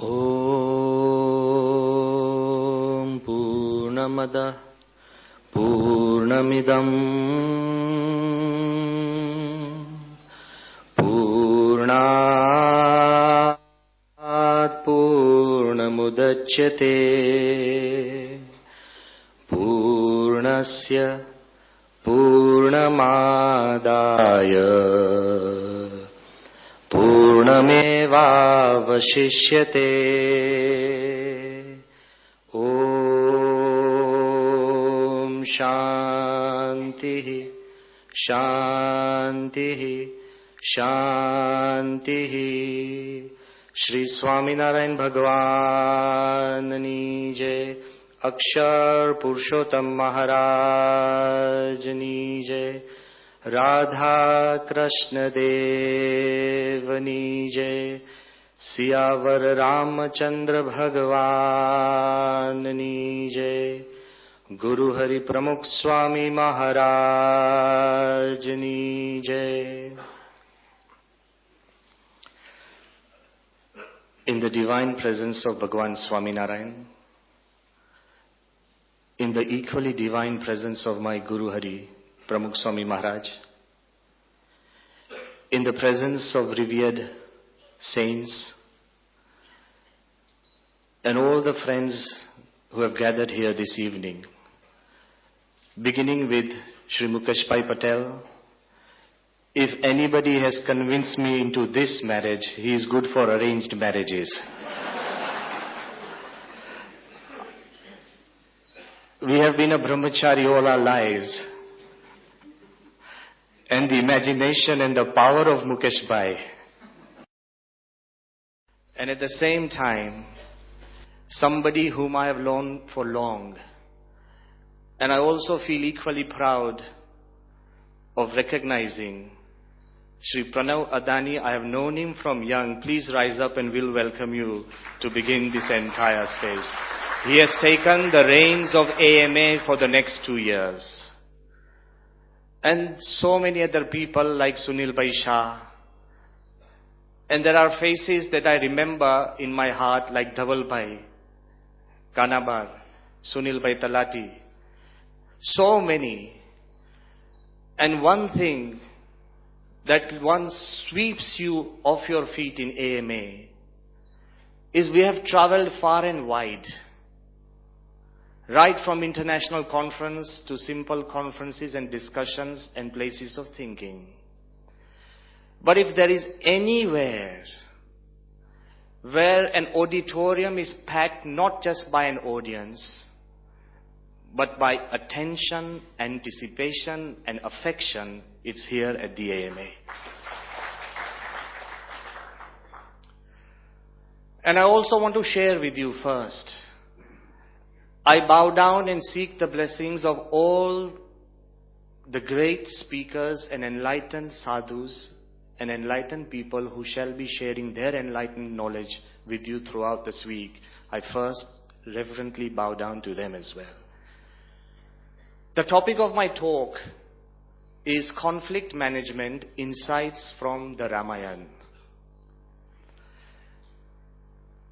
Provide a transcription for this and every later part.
Om Purnamada Purnamidam Purnat Purnamudachyate Purnasya Purnamadaya Purnamevavashishyate. Om Shanti Shanti Shanti. Shri Swaminarayan Bhagwan Jai. Akshar Purushottam Maharaj Jai. Radha Krishna Devani Jai. Siyavar Ramachandra Bhagwan Jai. Guru Hari Pramukh Swami Maharaj Jai. In the divine presence of Bhagwan Swaminarayan, in the equally divine presence of my Guru Hari Pramukh Swami Maharaj, in the presence of revered saints and all the friends who have gathered here this evening, beginning with Shri Mukesh Bhai Patel. If anybody has convinced me into this marriage, he is good for arranged marriages. We have been a brahmachari all our lives. And the imagination and the power of Mukesh Bhai. And at the same time, somebody whom I have known for long. And I also feel equally proud of recognizing Shri Pranav Adani. I have known him from young. Please rise up and we'll welcome you to begin this entire space. He has taken the reins of AMA for the next 2 years. And so many other people like Sunil Bhai Shah. And there are faces that I remember in my heart like Dhaval Bhai, Kanabar, Sunil Bhai Talati. So many. And one thing that once sweeps you off your feet in AMA is we have traveled far and wide. Right from international conference to simple conferences and discussions and places of thinking. But if there is anywhere where an auditorium is packed not just by an audience, but by attention, anticipation and affection, it's here at the AMA. And I also want to share with you first, I bow down and seek the blessings of all the great speakers and enlightened sadhus and enlightened people who shall be sharing their enlightened knowledge with you throughout this week. I first reverently bow down to them as well. The topic of my talk is conflict management, insights from the Ramayana.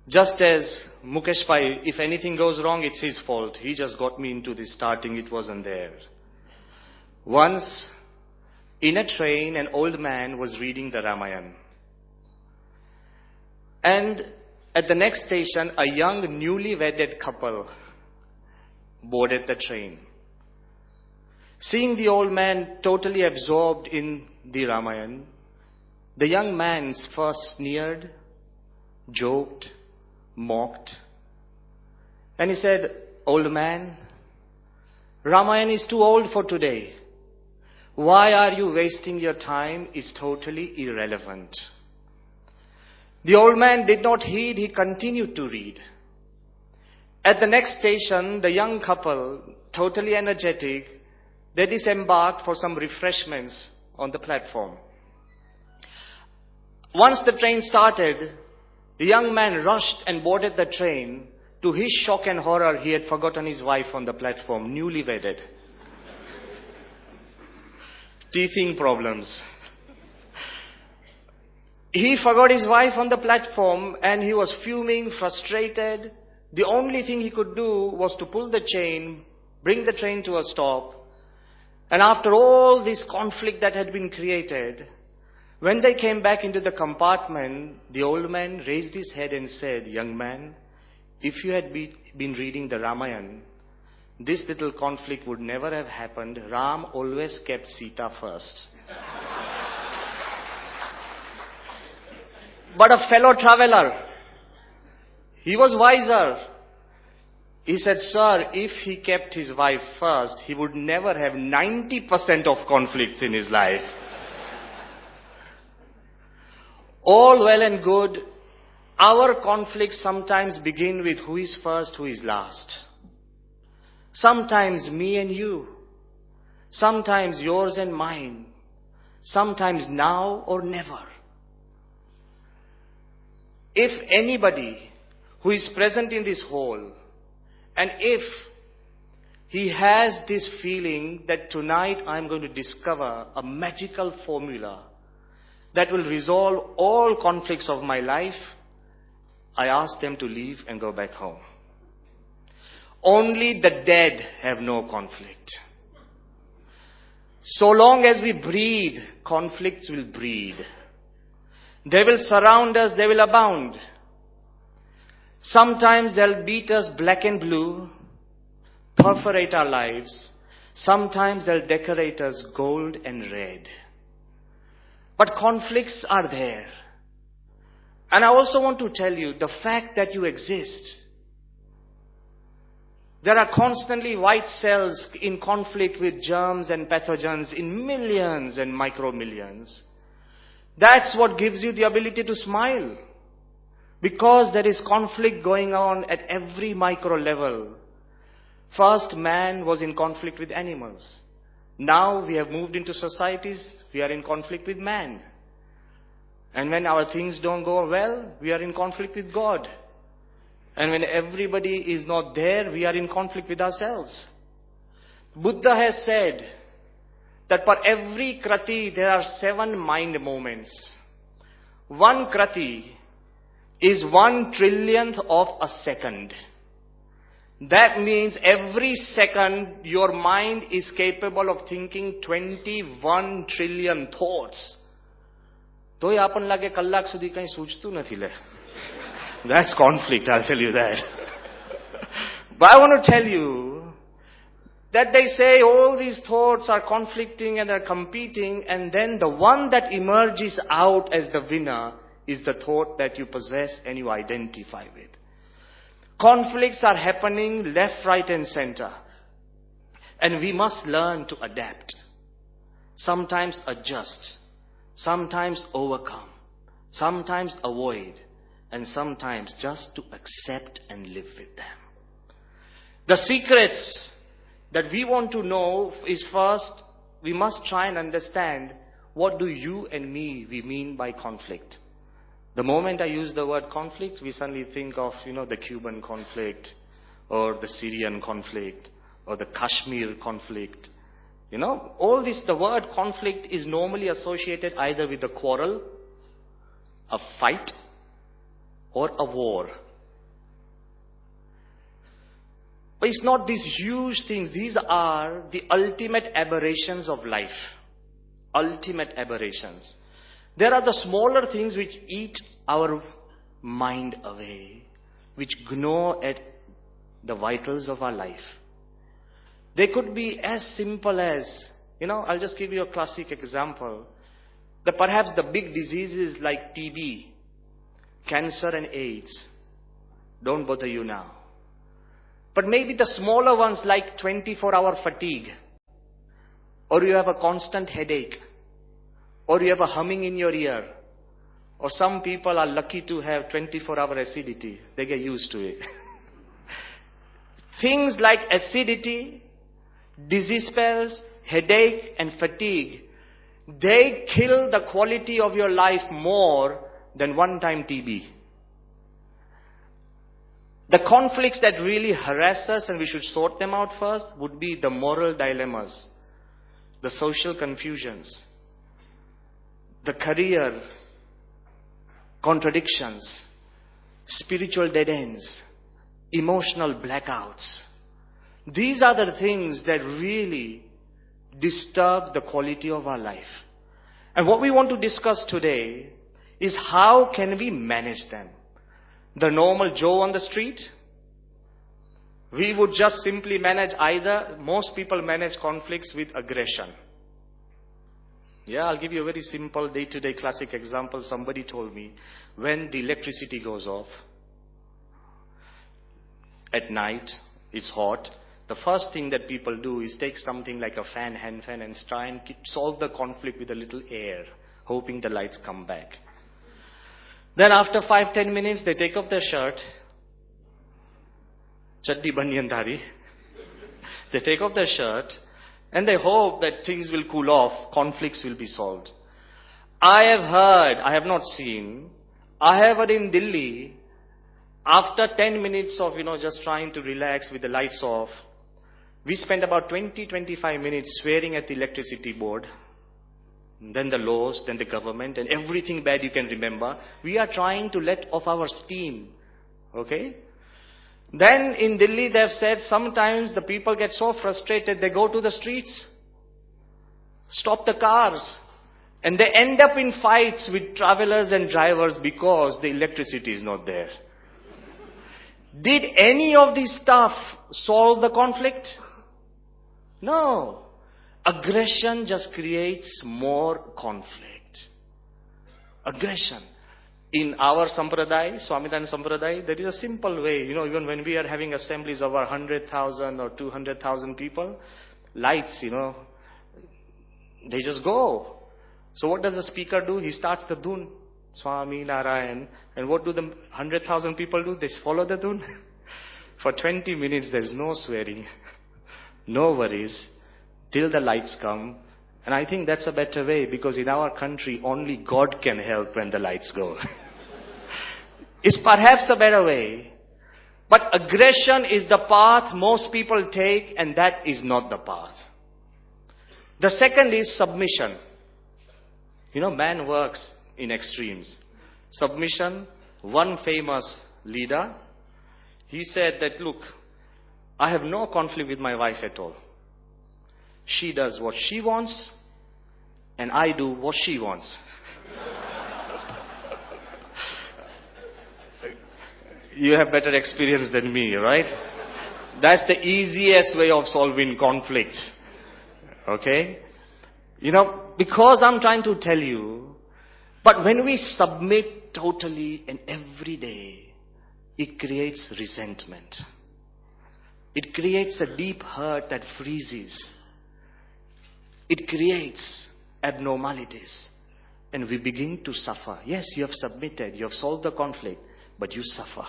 Just as Mukesh Bhai, if anything goes wrong, it's his fault. He just got me into this starting, it wasn't there. Once, in a train, an old man was reading the Ramayana. And at the next station, a young newly wedded couple boarded the train. Seeing the old man totally absorbed in the Ramayana, the young man first sneered, joked, mocked. And he said, "Old man, Ramayana is too old for today. Why are you wasting your time? It's totally irrelevant." The old man did not heed, he continued to read. At the next station, the young couple, totally energetic, they disembarked for some refreshments on the platform. Once the train started, the young man rushed and boarded the train. To his shock and horror, he had forgotten his wife on the platform, newly wedded. Teething problems. He forgot his wife on the platform and he was fuming, frustrated. The only thing he could do was to pull the chain, bring the train to a stop. And after all this conflict that had been created, when they came back into the compartment, the old man raised his head and said, "Young man, if you had been reading the Ramayana, this little conflict would never have happened. Ram always kept Sita first." But a fellow traveler, he was wiser. He said, "Sir, if he kept his wife first, he would never have 90% of conflicts in his life." All well and good. Our conflicts sometimes begin with who is first, who is last. Sometimes me and you. Sometimes yours and mine. Sometimes now or never. If anybody who is present in this hall, and if he has this feeling that tonight I'm going to discover a magical formula that will resolve all conflicts of my life, I ask them to leave and go back home. Only the dead have no conflict. So long as we breathe, conflicts will breed. They will surround us, they will abound. Sometimes they'll beat us black and blue, perforate our lives. Sometimes they'll decorate us gold and red. But conflicts are there. And I also want to tell you, the fact that you exist. There are constantly white cells in conflict with germs and pathogens in millions and micromillions. That's what gives you the ability to smile. Because there is conflict going on at every micro level. First, man was in conflict with animals. Now we have moved into societies, we are in conflict with man. And when our things don't go well, we are in conflict with God. And when everybody is not there, we are in conflict with ourselves. Buddha has said that for every krati, there are 7 mind moments. 1 krati is 1/1,000,000th of a second. That means every second, your mind is capable of thinking 21 trillion thoughts. તોય આપણ લાગે કલાક સુધી કંઈ સૂચતું નથી લે. That's conflict, I'll tell you that. But I want to tell you that they say all these thoughts are conflicting and are competing, and then the one that emerges out as the winner is the thought that you possess and you identify with. Conflicts are happening left, right and center. And we must learn to adapt. Sometimes adjust. Sometimes overcome. Sometimes avoid. And sometimes just to accept and live with them. The secrets that we want to know is, first, we must try and understand what do you and me we mean by conflict. The moment I use the word conflict, we suddenly think of, the Cuban conflict, or the Syrian conflict, or the Kashmir conflict. All this, the word conflict is normally associated either with a quarrel, a fight, or a war. But it's not these huge things. These are the ultimate aberrations of life. Ultimate aberrations. There are the smaller things which eat our mind away, which gnaw at the vitals of our life. They could be as simple as, I'll just give you a classic example. That perhaps the big diseases like TB, cancer and AIDS don't bother you now. But maybe the smaller ones like 24-hour fatigue, or you have a constant headache, or you have a humming in your ear, or some people are lucky to have 24-hour acidity. They get used to it. Things like acidity, disease spells, headache and fatigue, they kill the quality of your life more than one-time TB. The conflicts that really harass us, and we should sort them out first, would be the moral dilemmas, the social confusions, the career contradictions, spiritual dead ends, emotional blackouts. These are the things that really disturb the quality of our life. And what we want to discuss today is how can we manage them. The normal Joe on the street, we would just simply manage either, most people manage conflicts with aggression. Yeah, I'll give you a very simple day-to-day classic example. Somebody told me, when the electricity goes off at night, it's hot, the first thing that people do is take something like a fan, hand fan, and try and solve the conflict with a little air, hoping the lights come back. Then after 5-10 minutes, they take off their shirt, chaddi banyan dhari, they take off their shirt, and they hope that things will cool off, conflicts will be solved. I have heard, I have not seen, I have heard in Delhi, after 10 minutes of, just trying to relax with the lights off, we spent about 20-25 minutes swearing at the electricity board, then the laws, then the government, and everything bad you can remember. We are trying to let off our steam. Okay? Then in Delhi they have said sometimes the people get so frustrated they go to the streets, stop the cars, and they end up in fights with travelers and drivers because the electricity is not there. Did any of this stuff solve the conflict? No. Aggression just creates more conflict. Aggression. In our Sampradaya, Swaminathan Sampradaya, there is a simple way. Even when we are having assemblies of 100,000 or 200,000 people, lights, they just go. So what does the speaker do? He starts the dhun, Swami Narayan. And what do the 100,000 people do? They follow the dhun. For 20 minutes, there is no swearing, no worries, till the lights come. And I think that's a better way, because in our country, only God can help when the lights go. It's perhaps a better way. But aggression is the path most people take, and that is not the path. The second is submission. Man works in extremes. Submission, one famous leader, he said that, look, I have no conflict with my wife at all. She does what she wants, and I do what she wants. You have better experience than me, right? That's the easiest way of solving conflict. Okay? Because I'm trying to tell you, but when we submit totally and every day, it creates resentment. It creates a deep hurt that freezes. It creates abnormalities. And we begin to suffer. Yes, you have submitted, you have solved the conflict, but you suffer.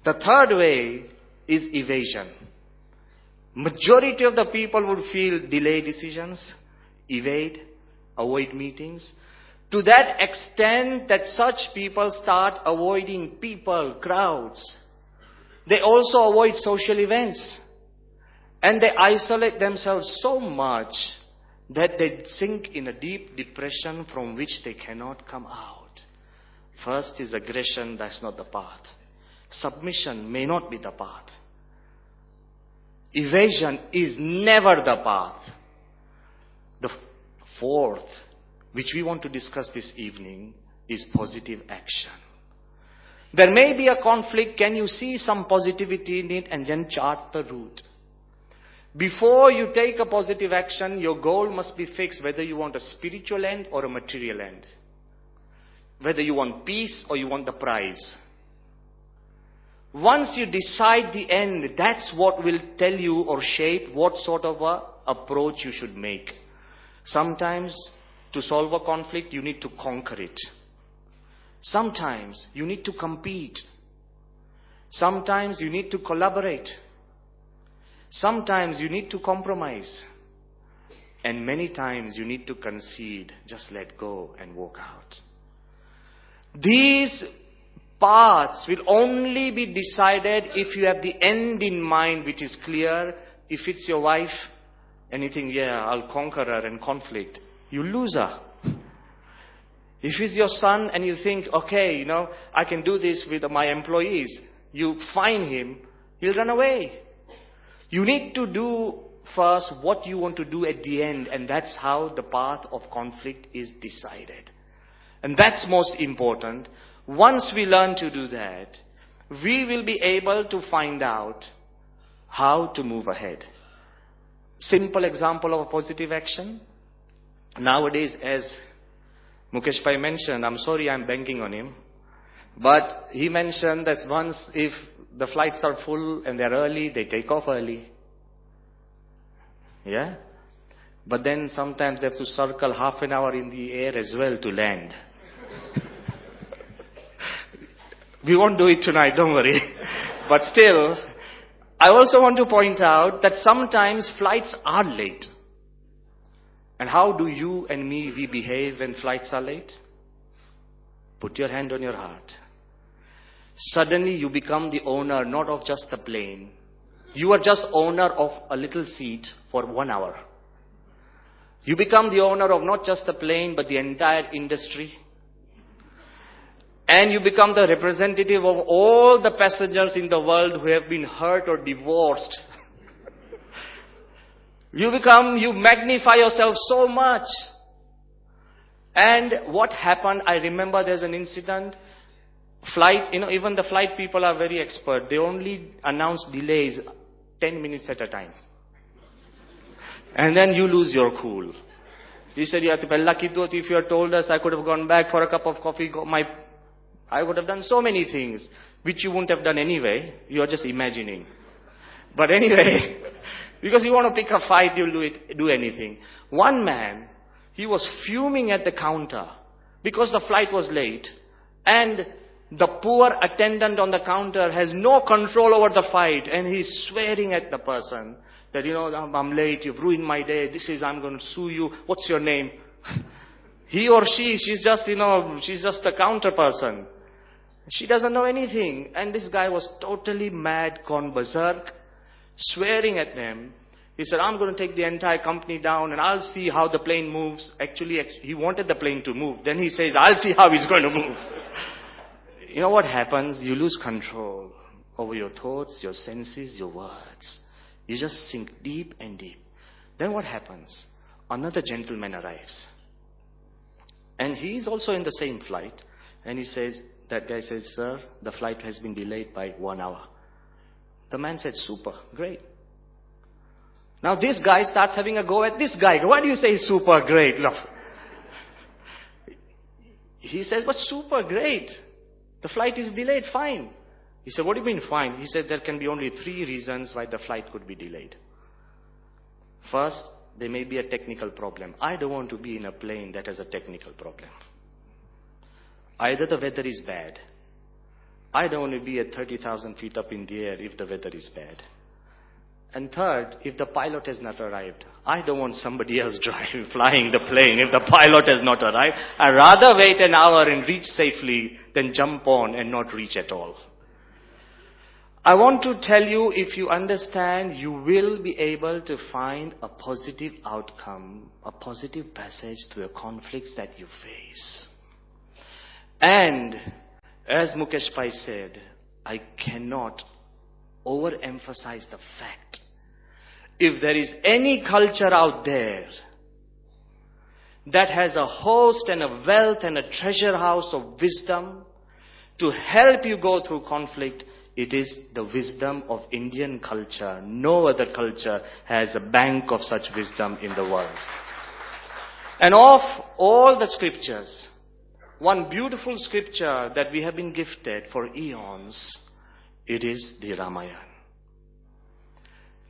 The third way is evasion. Majority of the people would feel delay decisions, evade, avoid meetings. To that extent that such people start avoiding people, crowds. They also avoid social events. And they isolate themselves so much that they sink in a deep depression from which they cannot come out. First is aggression, that's not the path. Submission may not be the path. Evasion is never the path. The fourth, which we want to discuss this evening, is positive action. There may be a conflict. Can you see some positivity in it and then chart the route? Before you take a positive action, your goal must be fixed, whether you want a spiritual end or a material end. Whether you want peace or you want the prize. Once you decide the end, that's what will tell you or shape what sort of a approach you should make. Sometimes, to solve a conflict, you need to conquer it. Sometimes, you need to compete. Sometimes, you need to collaborate. Sometimes, you need to compromise. And many times, you need to concede, just let go and walk out. These paths will only be decided if you have the end in mind which is clear. If it's your wife, anything, I'll conquer her and conflict. You lose her. If he's your son and you think, okay, I can do this with my employees, you fine him, he'll run away. You need to do first what you want to do at the end, and that's how the path of conflict is decided. And that's most important. Once we learn to do that, we will be able to find out how to move ahead. Simple example of a positive action. Nowadays, as Mukesh Bhai mentioned, I'm sorry I'm banking on him, but he mentioned that once if the flights are full and they're early, they take off early. Yeah? But then sometimes they have to circle half an hour in the air as well to land. We won't do it tonight, don't worry. But still, I also want to point out that sometimes flights are late. And how do you and me, we behave when flights are late? Put your hand on your heart. Suddenly you become the owner not of just the plane. You are just owner of a little seat for 1 hour. You become the owner of not just the plane but the entire industry. And you become the representative of all the passengers in the world who have been hurt or divorced. You magnify yourself so much. And what happened, I remember there's an incident. Flight, even the flight people are very expert. They only announce delays 10 minutes at a time. And then you lose your cool. He said, if you had told us, I could have gone back for a cup of coffee. I would have done so many things, which you wouldn't have done anyway. You are just imagining. But anyway, because you want to pick a fight, you'll do anything. One man, he was fuming at the counter because the flight was late. And the poor attendant on the counter has no control over the fight. And he's swearing at the person that, I'm late, you've ruined my day, I'm going to sue you. What's your name? He or she's just the counter person. She doesn't know anything. And this guy was totally mad, gone berserk, swearing at them. He said, I'm going to take the entire company down and I'll see how the plane moves. Actually, he wanted the plane to move. Then he says, I'll see how he's going to move. You know what happens? You lose control over your thoughts, your senses, your words. You just sink deep and deep. Then what happens? Another gentleman arrives. And he is also in the same flight. And that guy says, sir, the flight has been delayed by 1 hour. The man said, super, great. Now this guy starts having a go at this guy. Why do you say super great? Look. He says, but super great. The flight is delayed, fine. He said, what do you mean fine? He said, there can be only 3 reasons why the flight could be delayed. First, there may be a technical problem. I don't want to be in a plane that has a technical problem. Either the weather is bad. I don't want to be at 30,000 feet up in the air if the weather is bad. And third, if the pilot has not arrived. I don't want somebody else flying the plane if the pilot has not arrived. I'd rather wait an hour and reach safely than jump on and not reach at all. I want to tell you, if you understand, you will be able to find a positive outcome, a positive passage to the conflicts that you face. And, as Mukesh Bhai said, I cannot overemphasize the fact. If there is any culture out there that has a host and a wealth and a treasure house of wisdom to help you go through conflict, it is the wisdom of Indian culture. No other culture has a bank of such wisdom in the world. And of all the scriptures, one beautiful scripture that we have been gifted for eons, it is the Ramayana.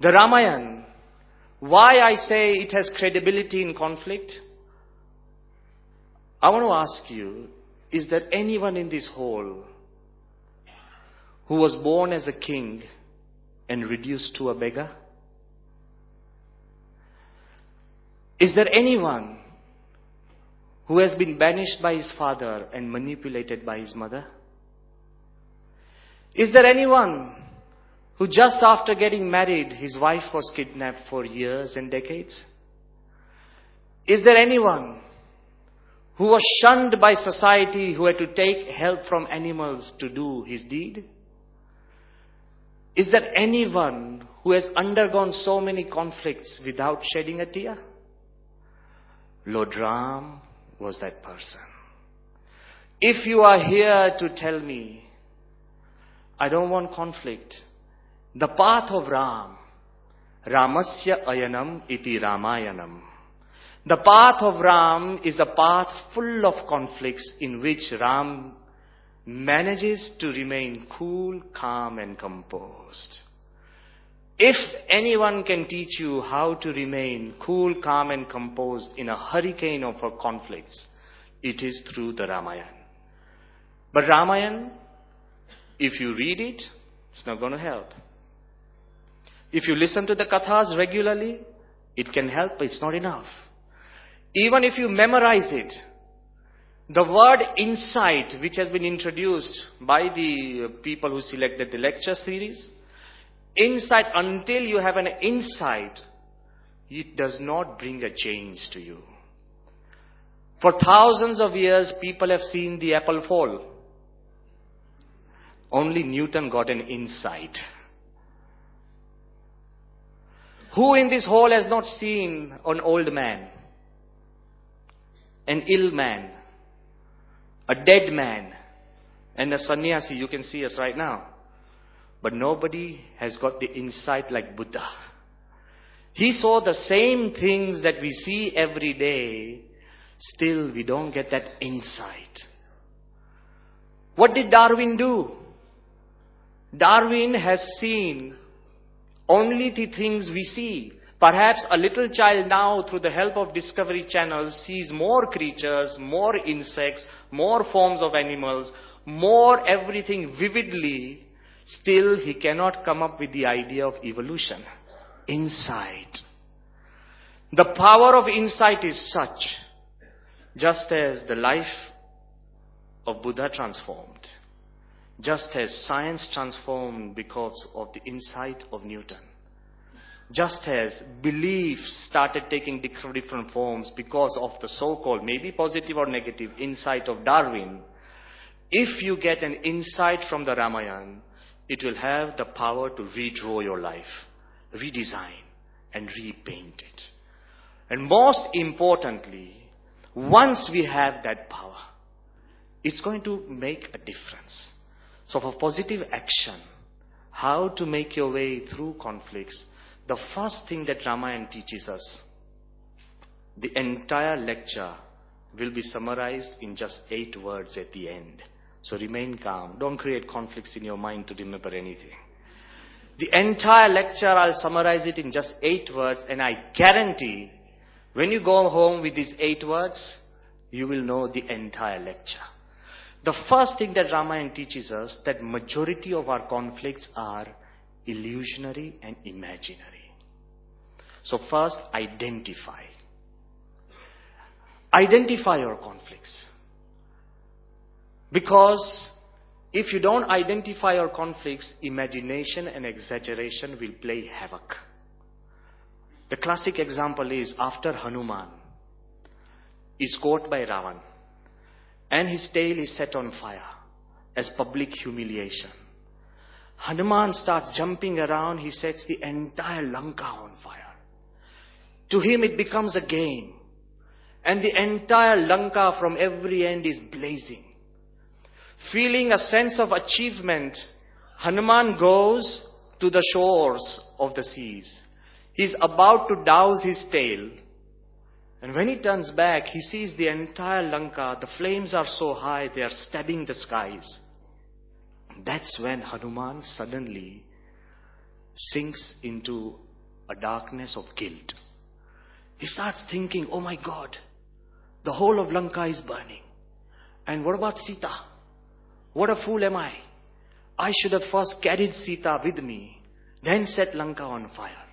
The Ramayana, why I say it has credibility in conflict? I want to ask you, is there anyone in this hall who was born as a king and reduced to a beggar? Is there anyone who has been banished by his father and manipulated by his mother? Is there anyone who just after getting married, his wife was kidnapped for years and decades? Is there anyone who was shunned by society, who had to take help from animals to do his deed? Is there anyone who has undergone so many conflicts without shedding a tear? Lord Ram was that person. If you are here to tell me, I don't want conflict, the path of Ram, Ramasya ayanam iti Ramayanam. The path of Ram is a path full of conflicts in which Ram manages to remain cool, calm and composed. If anyone can teach you how to remain cool, calm and composed in a hurricane of conflicts, it is through the Ramayana. But Ramayana, if you read it, it's not going to help. If you listen to the kathas regularly, it can help, but it's not enough. Even if you memorize it, the word insight, which has been introduced by the people who selected the lecture series, insight, until you have an insight, it does not bring a change to you. For thousands of years, people have seen the apple fall. Only Newton got an insight. Who in this hall has not seen an old man, an ill man, a dead man, and a sannyasi? You can see us right now. But nobody has got the insight like Buddha. He saw the same things that we see every day. Still, we don't get that insight. What did Darwin do? Darwin has seen only the things we see. Perhaps a little child now, through the help of Discovery Channel, sees more creatures, more insects, more forms of animals, more everything vividly. Still, he cannot come up with the idea of evolution. Insight. The power of insight is such, just as the life of Buddha transformed, just as science transformed because of the insight of Newton, just as beliefs started taking different forms because of the so-called, maybe positive or negative, insight of Darwin. If you get an insight from the Ramayana, it will have the power to redraw your life, redesign and repaint it. And most importantly, once we have that power, it's going to make a difference. So for positive action, how to make your way through conflicts, the first thing that Ramayana teaches us, the entire lecture will be summarized in just 8 words at the end. So remain calm. Don't create conflicts in your mind to remember anything. The entire lecture, I'll summarize it in just 8 words, and I guarantee when you go home with these 8 words, you will know the entire lecture. The first thing that Ramayana teaches us, that majority of our conflicts are illusionary and imaginary. So first, identify. Identify your conflicts. Because if you don't identify your conflicts, imagination and exaggeration will play havoc. The classic example is after Hanuman is caught by Ravan and his tail is set on fire as public humiliation. Hanuman starts jumping around. He sets the entire Lanka on fire. To him it becomes a game. And the entire Lanka from every end is blazing. Feeling a sense of achievement, Hanuman goes to the shores of the seas. He's about to douse his tail. And when he turns back, he sees the entire Lanka. The flames are so high, they are stabbing the skies. That's when Hanuman suddenly sinks into a darkness of guilt. He starts thinking, oh my God, the whole of Lanka is burning. And what about Sita? What a fool am I? I should have first carried Sita with me, then set Lanka on fire.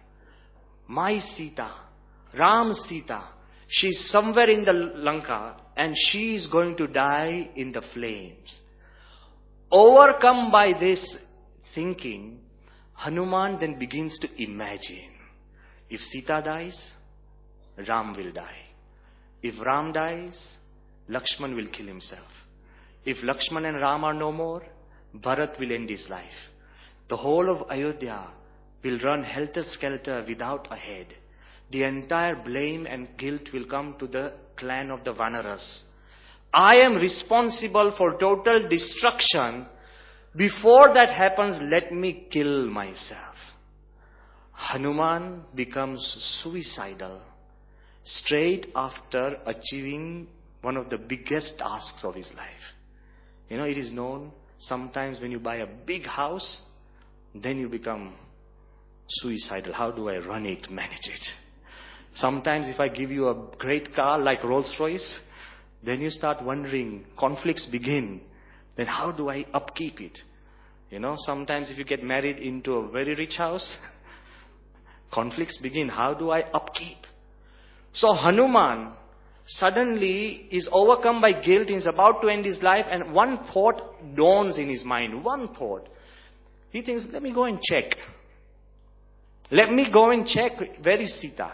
My Sita, Ram's Sita, she's somewhere in the Lanka and she is going to die in the flames. Overcome by this thinking, Hanuman then begins to imagine, if Sita dies, Ram will die. If Ram dies, Lakshman will kill himself. If Lakshman and Ram are no more, Bharat will end his life. The whole of Ayodhya will run helter-skelter without a head. The entire blame and guilt will come to the clan of the Vanaras. I am responsible for total destruction. Before that happens, let me kill myself. Hanuman becomes suicidal straight after achieving one of the biggest tasks of his life. It is known sometimes when you buy a big house, then you become suicidal. How do I run it, manage it? Sometimes if I give you a great car like Rolls-Royce, then you start wondering, conflicts begin. Then how do I upkeep it? Sometimes if you get married into a very rich house, conflicts begin. How do I upkeep? So Hanuman suddenly is overcome by guilt. He's about to end his life, and one thought dawns in his mind. One thought. He thinks, let me go and check. Let me go and check. Where is Sita?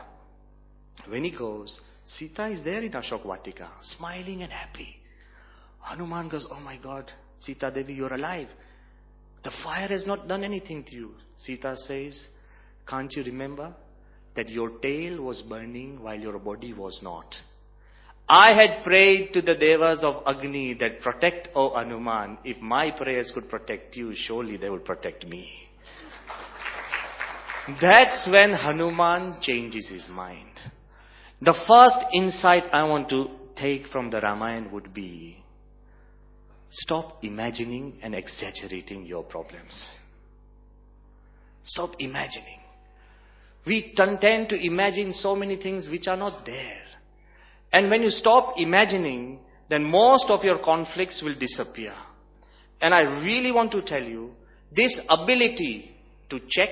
When he goes, Sita is there in Ashok Vatika, smiling and happy. Hanuman goes, oh my God, Sita Devi, you're alive. The fire has not done anything to you. Sita says, can't you remember that your tail was burning while your body was not? I had prayed to the devas of Agni that protect, O Hanuman. If my prayers could protect you, surely they will protect me. That's when Hanuman changes his mind. The first insight I want to take from the Ramayana would be, stop imagining and exaggerating your problems. Stop imagining. We tend to imagine so many things which are not there. And when you stop imagining, then most of your conflicts will disappear. And I really want to tell you, this ability to check,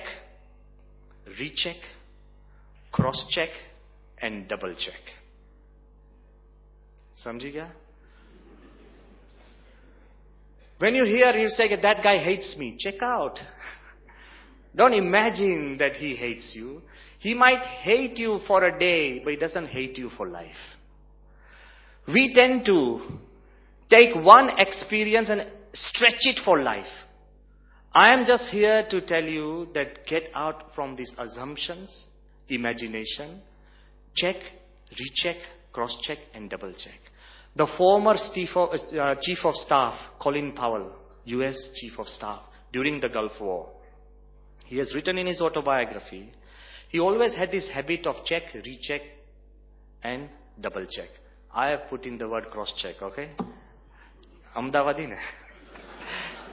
recheck, cross-check, and double-check. Samjhi kya? When you hear, you say, that guy hates me. Check out. Don't imagine that he hates you. He might hate you for a day, but he doesn't hate you for life. We tend to take one experience and stretch it for life. I am just here to tell you that get out from these assumptions, imagination, check, recheck, cross-check, and double-check. The former Chief of Staff, Colin Powell, US Chief of Staff, during the Gulf War, he has written in his autobiography, he always had this habit of check, recheck, and double-check. I have put in the word cross-check, okay? Ahmedabadi ne?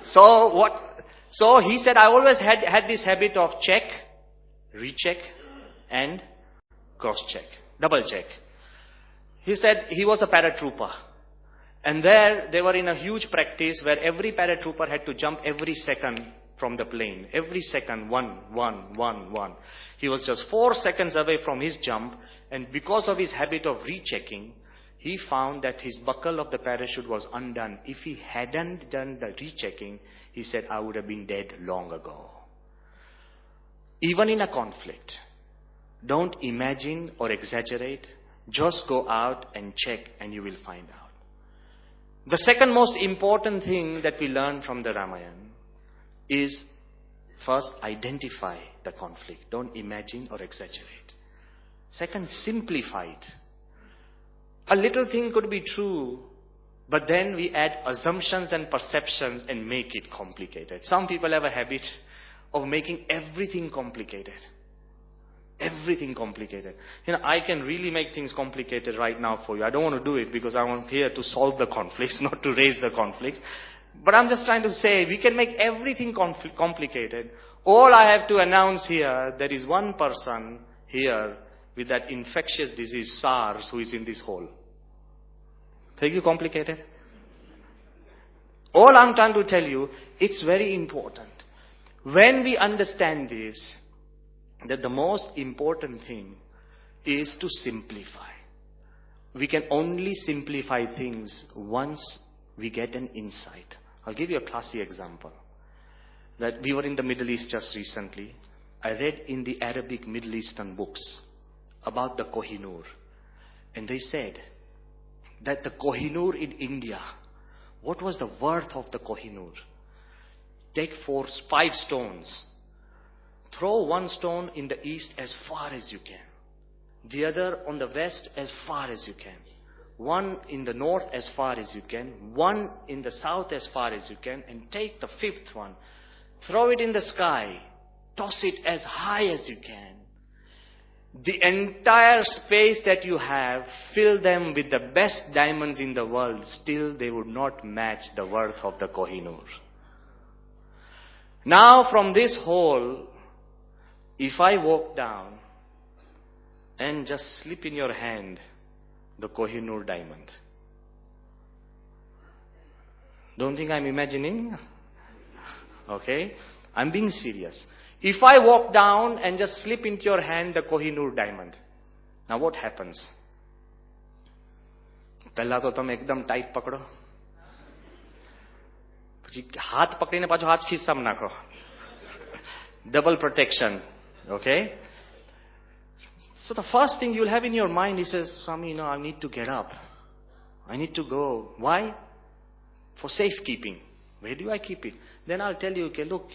So he said, I always had this habit of check, recheck, and cross-check, double-check. He said he was a paratrooper. And they were in a huge practice where every paratrooper had to jump every second from the plane. Every second, one. He was just 4 seconds away from his jump. And because of his habit of rechecking, he found that his buckle of the parachute was undone. If he hadn't done the rechecking, he said, I would have been dead long ago. Even in a conflict, don't imagine or exaggerate. Just go out and check and you will find out. The second most important thing that we learn from the Ramayana is first identify the conflict. Don't imagine or exaggerate. Second, simplify it. A little thing could be true, but then we add assumptions and perceptions and make it complicated. Some people have a habit of making everything complicated. Everything complicated. I can really make things complicated right now for you. I don't want to do it because I'm here to solve the conflicts, not to raise the conflicts. But I'm just trying to say, we can make everything complicated. All I have to announce here, there is one person here with that infectious disease, SARS, who is in this hall. Think you complicated? All I'm trying to tell you, it's very important. When we understand this, that the most important thing is to simplify. We can only simplify things once we get an insight. I'll give you a classic example. That we were in the Middle East just recently. I read in the Arabic Middle Eastern books about the Kohinoor. And they said that the Kohinoor in India, what was the worth of the Kohinoor? Take 5 stones. Throw one stone in the east as far as you can. The other on the west as far as you can. One in the north as far as you can. One in the south as far as you can. And take the 5th one. Throw it in the sky. Toss it as high as you can. The entire space that you have, fill them with the best diamonds in the world. Still they would not match the worth of the Kohinoor. Now from this hole, if I walk down and just slip in your hand the Kohinoor diamond. Don't think I'm imagining? Okay? I'm being serious. If I walk down and just slip into your hand the Kohinoor diamond, now what happens? પહેલા તો તમે એકદમ tight પકડો, પછી હાથ પકડીને પાછો હાથ ખિસ્સામાં નાખો. Double protection. Okay? So the first thing you'll have in your mind is, Swami, I need to get up. I need to go. Why? For safekeeping. Where do I keep it? Then I'll tell you, okay, look,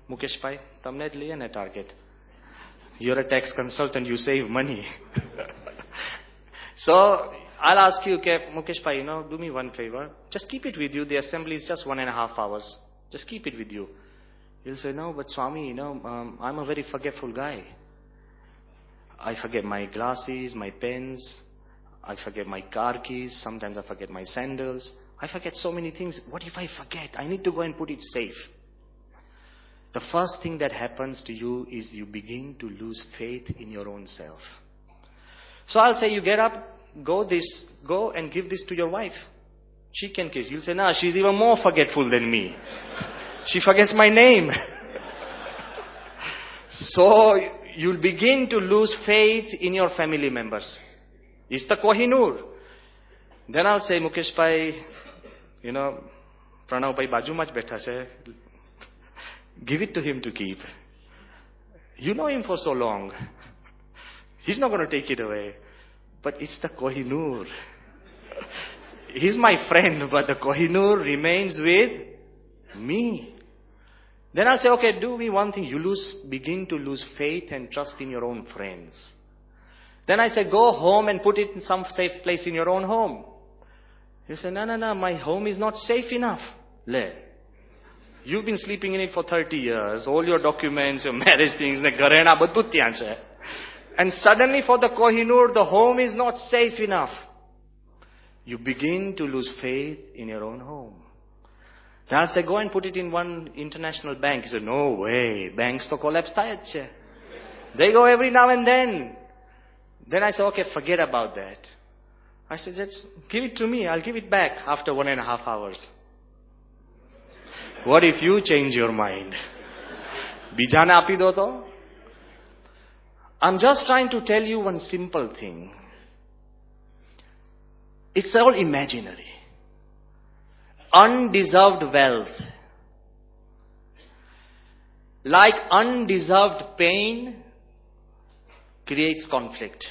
Mukesh Bhai, tamne જ લઈએ ને target. You're a tax consultant, you save money. So I'll ask you, okay, Mukesh Bhai, do me one favor. Just keep it with you. The assembly is just 1.5 hours. Just keep it with you. You'll say, no, but Swami, I'm a very forgetful guy. I forget my glasses, my pens. I forget my car keys. Sometimes I forget my sandals. I forget so many things. What if I forget? I need to go and put it safe. The first thing that happens to you is you begin to lose faith in your own self. So I'll say, you get up, go and give this to your wife. She can kiss. You'll say, nah, she's even more forgetful than me. She forgets my name. So you'll begin to lose faith in your family members. It's the Kohinoor. Then I'll say, Mukesh Bhai, Pranav Bhai બાજુમાં જ બેઠા છે. Give it to him to keep. You know him for so long. He's not going to take it away. But it's the Kohinoor. He's my friend, but the Kohinoor remains with me. Then I'll say, okay, do me one thing. You begin to lose faith and trust in your own friends. Then I say, go home and put it in some safe place in your own home. You say, no, my home is not safe enough. You've been sleeping in it for 30 years. All your documents, your marriage things, garena, badhu ત્યાં છે. And suddenly for the Kohinoor, the home is not safe enough. You begin to lose faith in your own home. Then I'll say, go and put it in one international bank. He said, no way. Banks to collapse થાય જ છે. They go every now and then. Then I say, okay, forget about that. I said, just give it to me. I'll give it back after 1.5 hours. What if you change your mind? બીજાને આપી દો તો? I'm just trying to tell you one simple thing. It's all imaginary. Undeserved wealth. Like undeserved pain creates conflict.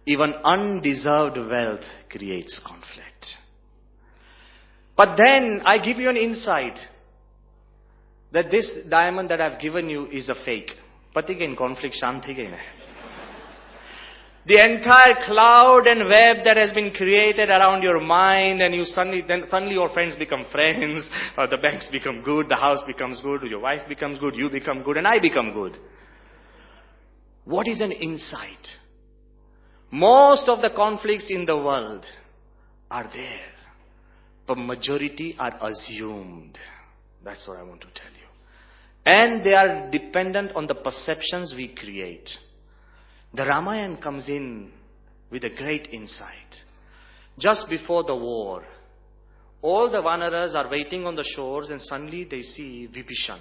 Even undeserved wealth creates conflict. But then I give you an insight that this diamond that I've given you is a fake. Pati gain conflict shanti gain. The entire cloud and web that has been created around your mind, and suddenly your friends become friends, or the banks become good, the house becomes good, your wife becomes good, you become good, and I become good. What is an insight? Most of the conflicts in the world are there, but majority are assumed. That's what I want to tell you. And they are dependent on the perceptions we create. The Ramayana comes in with a great insight. Just before the war, all the Vanaras are waiting on the shores, and suddenly they see Vibhishan.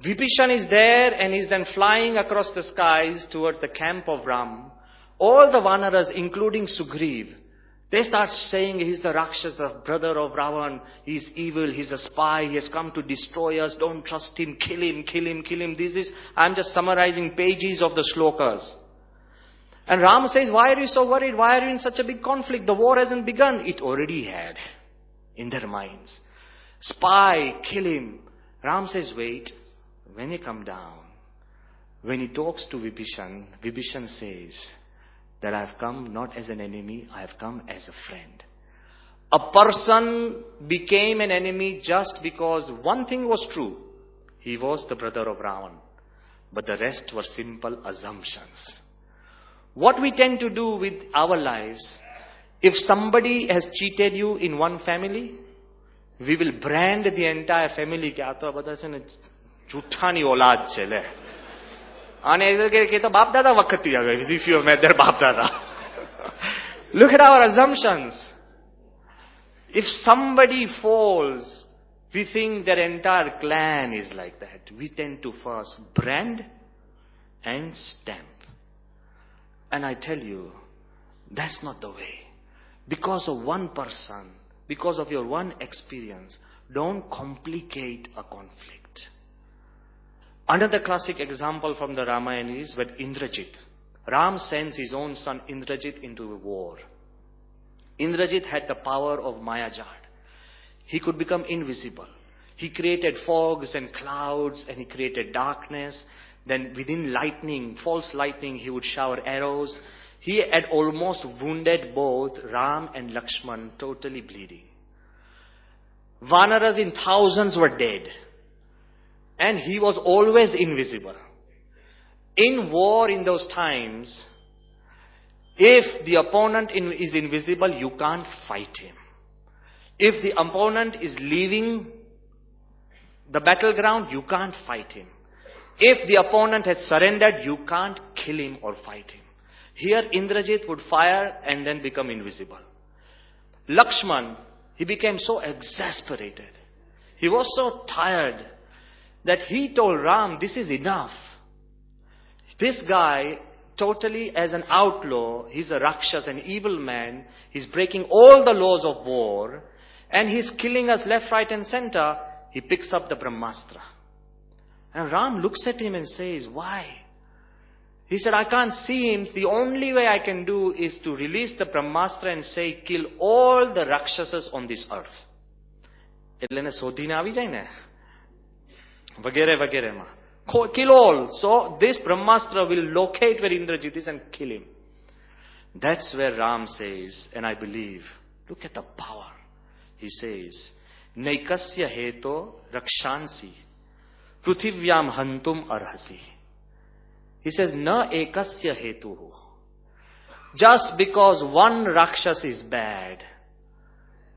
Vibhishan is there and is then flying across the skies towards the camp of Ram. All the Vanaras, including Sugriv, they start saying he's the Rakshas, the brother of Ravan. He's evil, he's a spy, he has come to destroy us. Don't trust him, kill him, kill him, kill him. I'm just summarizing pages of the shlokas. And Ram says, why are you so worried? Why are you in such a big conflict? The war hasn't begun. It already had in their minds. Spy, kill him. Ram says, wait, when you come down, when he talks to Vibhishan, Vibhishan says that I have come not as an enemy, I have come as a friend. A person became an enemy just because one thing was true. He was the brother of Ravan. But the rest were simple assumptions. What we tend to do with our lives, if somebody has cheated you in one family, we will brand the entire family કે આ તો બધા છે ને જૂઠાની ઓલાદ છે લે. અને એ કે તો બાપ દાદા વખતથી આવે. If you have met their બાપ દાદા. Look at our assumptions. If somebody falls, we think their entire clan is like that. We tend to first brand and stamp. And I tell you, that's not the way. Because of one person, because of your one experience, don't complicate a conflict. Another classic example from the Ramayana is when Indrajit, Ram sends his own son Indrajit into a war. Indrajit had the power of Mayajad. He could become invisible. He created fogs and clouds, and he created darkness. Then within lightning, false lightning, he would shower arrows. He had almost wounded both Ram and Lakshman, totally bleeding. Vanaras in thousands were dead. And he was always invisible. In war in those times, if the opponent is invisible, you can't fight him. If the opponent is leaving the battleground, you can't fight him. If the opponent has surrendered, you can't kill him or fight him. Here Indrajit would fire and then become invisible. Lakshman, he became so exasperated. He was so tired that he told Ram, this is enough. This guy, totally as an outlaw, he's a Rakshas, an evil man. He's breaking all the laws of war. And he's killing us left, right and center. He picks up the Brahmastra. And Ram looks at him and says, why? He said, I can't see him. The only way I can do is to release the Brahmastra and say, kill all the Rakshasas on this earth. એટલે એને શોધીને આવી જાય ને વગેરે વગેરેમાં. Kill all. So this Brahmastra will locate where Indrajit is and kill him. That's where Ram says, and I believe, look at the power. He says, Naikasya heto rakshansi pruthivyam hantum arhasi. He says, Na ekasya hetuhu. Just because one Rakshas is bad,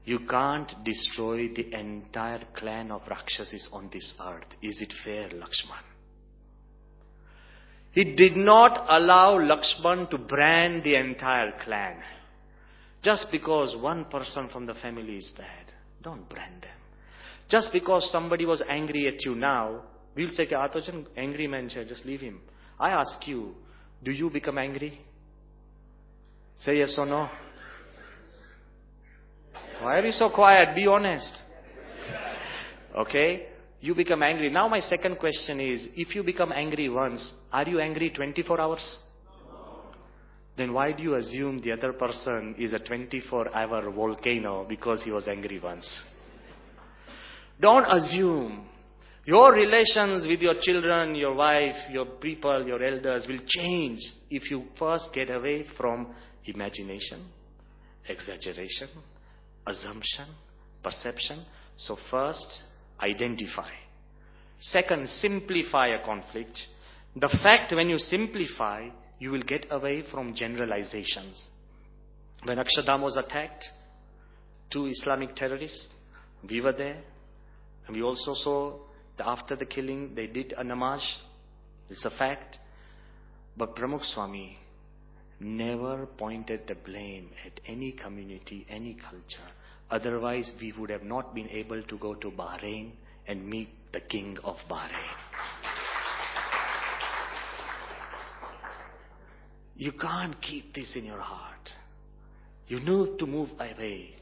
you can't destroy the entire clan of Rakshasis on this earth. Is it fair, Lakshman? He did not allow Lakshman to brand the entire clan. Just because one person from the family is bad, don't brand them. Just because somebody was angry at you now, we'll say, angry man, just leave him. I ask you, do you become angry? Say yes or no. Why are you so quiet? Be honest. Okay? You become angry. Now my second question is, if you become angry once, are you angry 24 hours? Then why do you assume the other person is a 24-hour volcano because he was angry once? Don't assume. Your relations with your children, your wife, your people, your elders will change if you first get away from imagination, exaggeration, assumption, perception. So first, identify. Second, simplify a conflict. The fact when you simplify, you will get away from generalizations. When Akshardham was attacked, 2 Islamic terrorists, we were there. And we also saw that after the killing, they did a namaz. It's a fact. But Pramukh Swami never pointed the blame at any community, any culture. Otherwise, we would have not been able to go to Bahrain and meet the king of Bahrain. You can't keep this in your heart. You need to move away.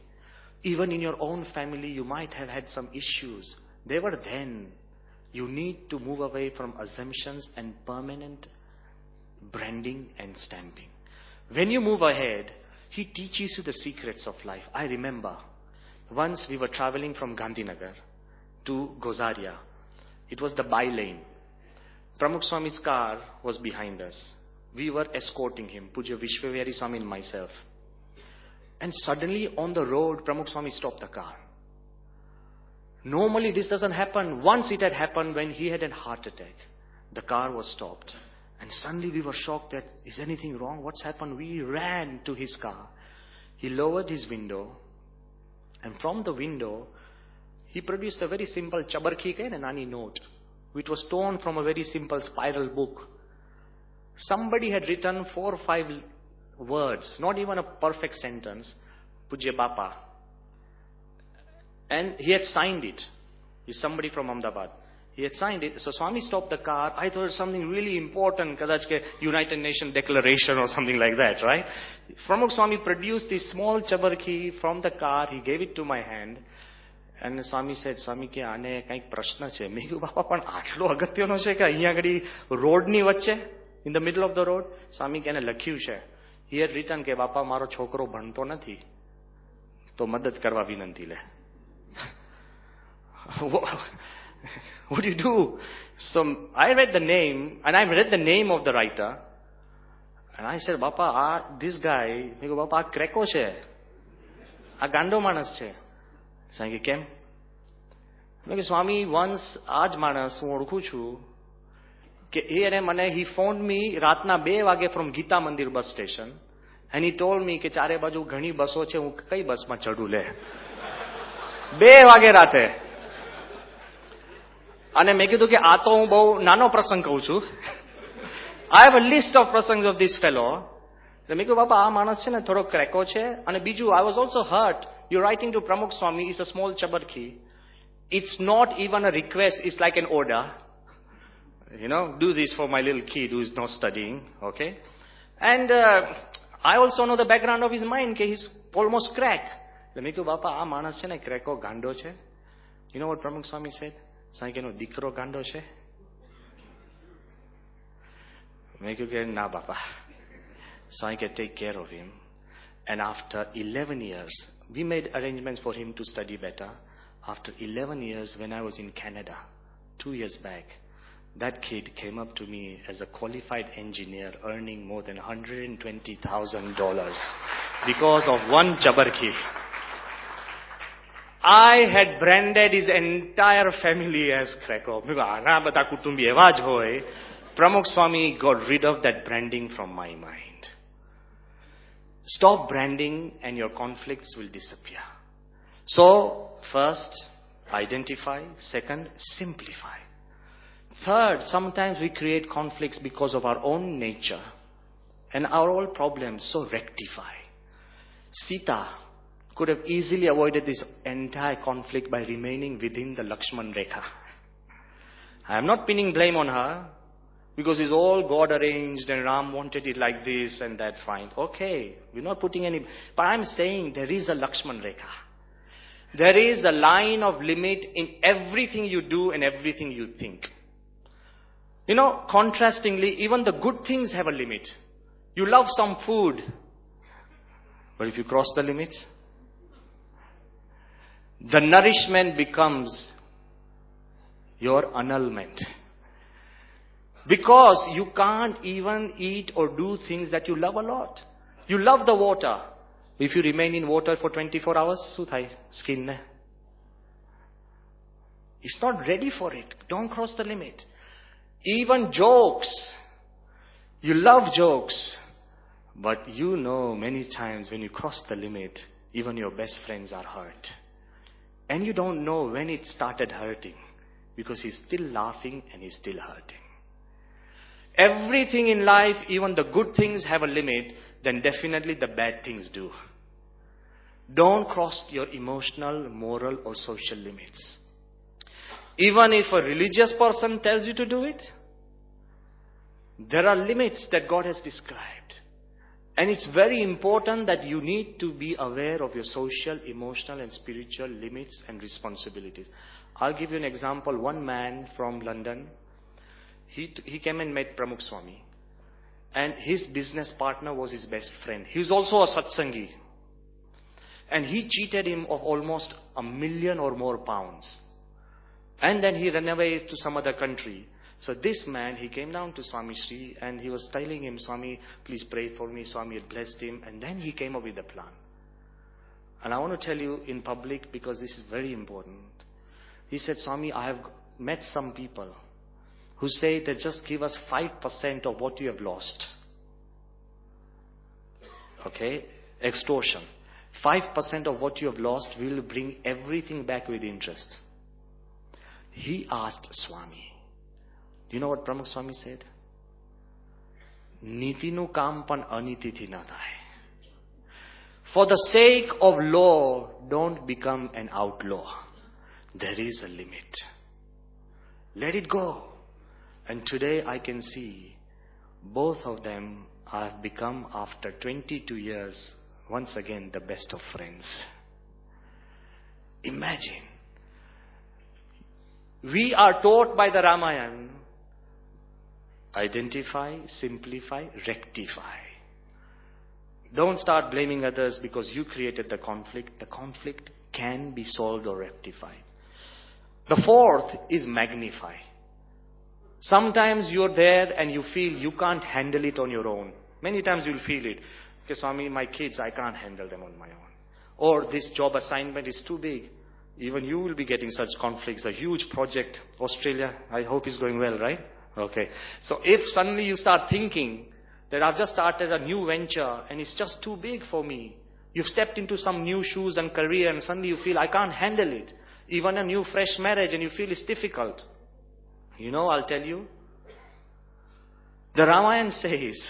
Even in your own family, you might have had some issues. They were then. You need to move away from assumptions and permanent branding and stamping. When you move ahead, he teaches you the secrets of life. I remember once we were traveling from Gandhinagar to Gozaria. It was the by-lane. Pramukh Swami's car was behind us. We were escorting him, Puja Brahmviharidas Swami and myself. And suddenly on the road, Pramukh Swami stopped the car. Normally this doesn't happen. Once it had happened when he had a heart attack. The car was stopped. And suddenly we were shocked that, is anything wrong? What's happened? We ran to his car. He lowered his window. And from the window, he produced a very simple chabarki and nani note, which was torn from a very simple spiral book. Somebody had written 4 or 5 words, not even a perfect sentence, Pujya Bapa. And he had signed it. He's somebody from Ahmedabad. He had signed it. So Swami stopped the car. I thought it was something really important, kadach ke United Nations Declaration or something like that, right? Pramukh Swami produced this small chabarki from the car. He gave it to my hand. And Swami said, Swami ke aane kaik prashna છે. મેં કીધું બાપા પણ આટલો અગત્યનો છે કે અહીંયા આગળ રોડની વચ્ચે, in the middle of the road? સ્વામી કે એને લખ્યું છે. He had written કે બાપા મારો છોકરો ભણતો નથી, તો મદદ કરવા વિનંતી લે. What do you do? So I read the name, and I read the name of the writer, and I said, Bapa, this guy, મેં કીધું બાપા આ ક્રેકો છે, આ ગાંડો માણસ છે. સ્વામી કેમ? મેં કીધું સ્વામી, once આ જ માણસ હું ઓળખું છું કે he phoned me રાતના 2 વાગે from ગીતા મંદિર bus station, and he told me કે ચારે બાજુ ઘણી બસો છે, હું કઈ બસમાં ચડું લે? 2 વાગે રાતે. અને મેં કીધું કે આ તો હું બહુ નાનો પ્રસંગ કહું છું. I have a list of prasangs of this fellow. મેં કીધું બાપા આ માણસ છે ને થોડો ક્રેકો છે. અને બીજું, I was also hurt. You're writing to Pramukh Swami, it's a small chabarki. It's not even a request, it's like an order. You know, do this for my little kid who is not studying, okay? And I also know the background of his mind, that he's almost crack. મેં કીધું બાપા આ માણસ છે ને ક્રેકો ગાંડો છે. You know what Pramukh Swami said? સ્વામી કે એનો દીકરો ગાંડો છે? મેં કીધું કે ના બાપા. સ્વામી કે take care of him. And after 11 years, we made arrangements for him to study better. After 11 years, when I was in Canada, 2 years back, that kid came up to me as a qualified engineer earning more than $120,000 because of one chabarki. I had branded his entire family as cracker. Pramukh Swami got rid of that branding from my mind. Stop branding and your conflicts will disappear. So, first, identify. Second, simplify. Third, sometimes we create conflicts because of our own nature and our own problems, so rectify. Sita could have easily avoided this entire conflict by remaining within the Lakshman Rekha. I am not pinning blame on her because it's all God arranged and Ram wanted it like this and that, fine. Okay, we're not putting any, but I'm saying there is a Lakshman Rekha. There is a line of limit in everything you do and everything you think. You know, contrastingly, even the good things have a limit. You love some food, but if you cross the limit, the nourishment becomes your annulment. Because you can't even eat or do things that you love a lot. You love the water. If you remain in water for 24 hours, શું થાય? Skin ne? It's not ready for it. Don't cross the limit. Even jokes. You love jokes. But you know many times when you cross the limit, even your best friends are hurt. And you don't know when it started hurting. Because he's still laughing and he's still hurting. Everything in life, even the good things have a limit, then definitely the bad things do. Don't cross your emotional, moral or social limits. Even if a religious person tells you to do it, there are limits that God has described. And it's very important that you need to be aware of your social, emotional and spiritual limits and responsibilities. I'll give you an example. One man from London, he came and met Pramukh Swami. and his business partner was his best friend. He was also a satsangi. And he cheated him of almost £1 million or more pounds. And then he ran away to some other country. So this man, he came down to Swami Shri and he was telling him, Swami, please pray for me. Swami had blessed him. And then he came up with a plan. And I want to tell you in public because this is very important. He said, Swami, I have met some people who say that just give us 5% of what you have lost. Okay? Extortion. 5% of what you have lost, we will bring everything back with interest. He asked Swami. Do you know what Pramukh Swami said? Nitinu kam pan anitithi na thai. For the sake of law, don't become an outlaw. There is a limit. Let it go. And today I can see both of them have become, after 22 years, once again the best of friends. Imagine. We are taught by the Ramayana, identify, simplify, rectify. Don't start blaming others because you created the conflict. The conflict can be solved or rectified. The fourth is magnify. Sometimes you're there and you feel you can't handle it on your own. Many times you'll feel it. Okay, Swami, my kids, I can't handle them on my own. Or this job assignment is too big. Even you will be getting such conflicts. A huge project, Australia, I hope is going well, right? Okay. So if suddenly you start thinking that I've just started a new venture and it's just too big for me. You've stepped into some new shoes and career and suddenly you feel I can't handle it. Even a new fresh marriage and you feel it's difficult. You know, I'll tell you. The Ramayana says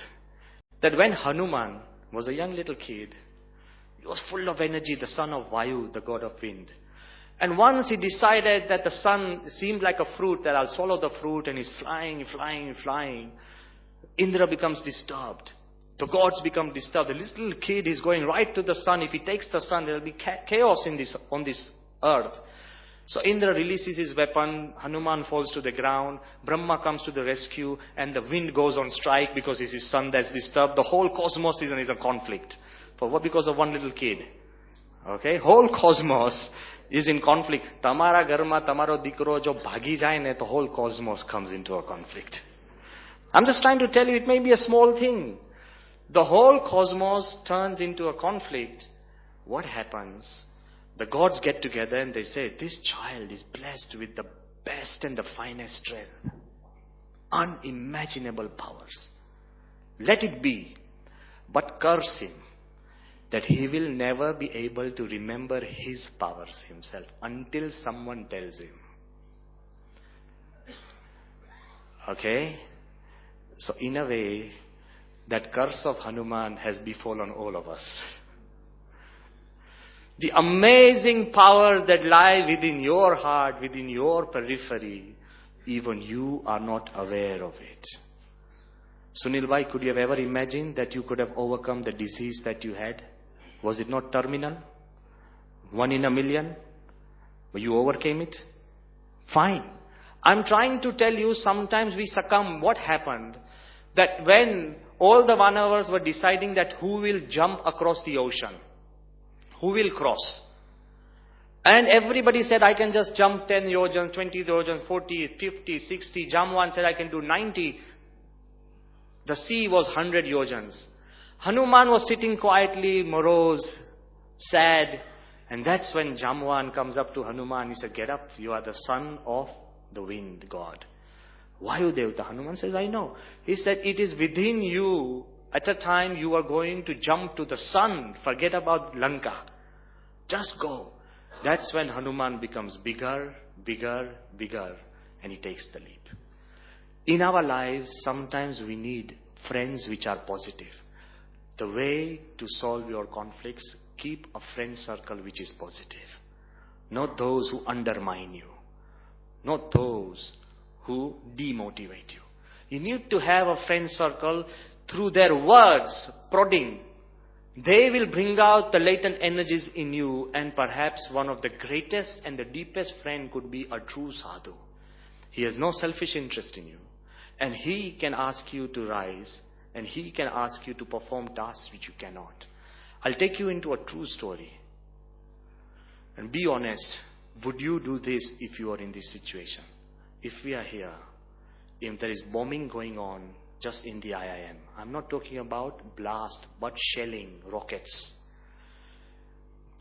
that when Hanuman was a young little kid, he was full of energy, the son of Vayu, the god of wind. And once he decided that the sun seemed like a fruit, that I'll swallow the fruit, and he's flying, flying, flying. Indra becomes disturbed. The gods become disturbed. The little kid is going right to the sun. If he takes the sun, there will be chaos on this earth. So Indra releases his weapon. Hanuman falls to the ground. Brahma comes to the rescue. And the wind goes on strike because it's his son that's disturbed. The whole cosmos is in a conflict. For what? Because of one little kid. Okay? Whole cosmos is in conflict. Tamara garma, tamaro dikro jo bhagi jaye ne, the whole cosmos comes into a conflict. I'm just trying to tell you, it may be a small thing. The whole cosmos turns into a conflict. What happens? The gods get together and they say, this child is blessed with the best and the finest strength. Unimaginable powers. Let it be. But curse him, that he will never be able to remember his powers himself until someone tells him. Okay? So in a way, that curse of Hanuman has befallen all of us. The amazing powers that lie within your heart, within your periphery, even you are not aware of it. Sunil bhai, could you have ever imagined that you could have overcome the disease that you had? Was it not terminal? 1 in a million? But you overcame it? Fine. I'm trying to tell you, sometimes we succumb. What happened? That when all the Vanavas were deciding that who will jump across the ocean, who will cross, and everybody said, I can just jump 10 yojans, 20 yojans, 40, 50, 60. Jamwan said, I can do 90. The sea was 100 yojans. Hanuman was sitting quietly, morose, sad. And that's when Jamwan comes up to Hanuman. He said, get up, you are the son of the wind god. Vayudevata. Hanuman says, I know. He said, it is within you. At a time you are going to jump to the sun. Forget about Lanka. Just go. That's when Hanuman becomes bigger, bigger, bigger. And he takes the leap. In our lives, sometimes we need friends which are positive. The way to solve your conflicts, keep a friend circle which is positive. Not those who undermine you. Not those who demotivate you. You need to have a friend circle through their words, prodding. They will bring out the latent energies in you, and perhaps one of the greatest and the deepest friend could be a true sadhu. He has no selfish interest in you, and he can ask you to rise And he can ask you to perform tasks which you cannot. I'll take you into a true story. And be honest, would you do this if you are in this situation? If we are here, if there is bombing going on just in the IIM, I'm not talking about blast, but shelling, rockets.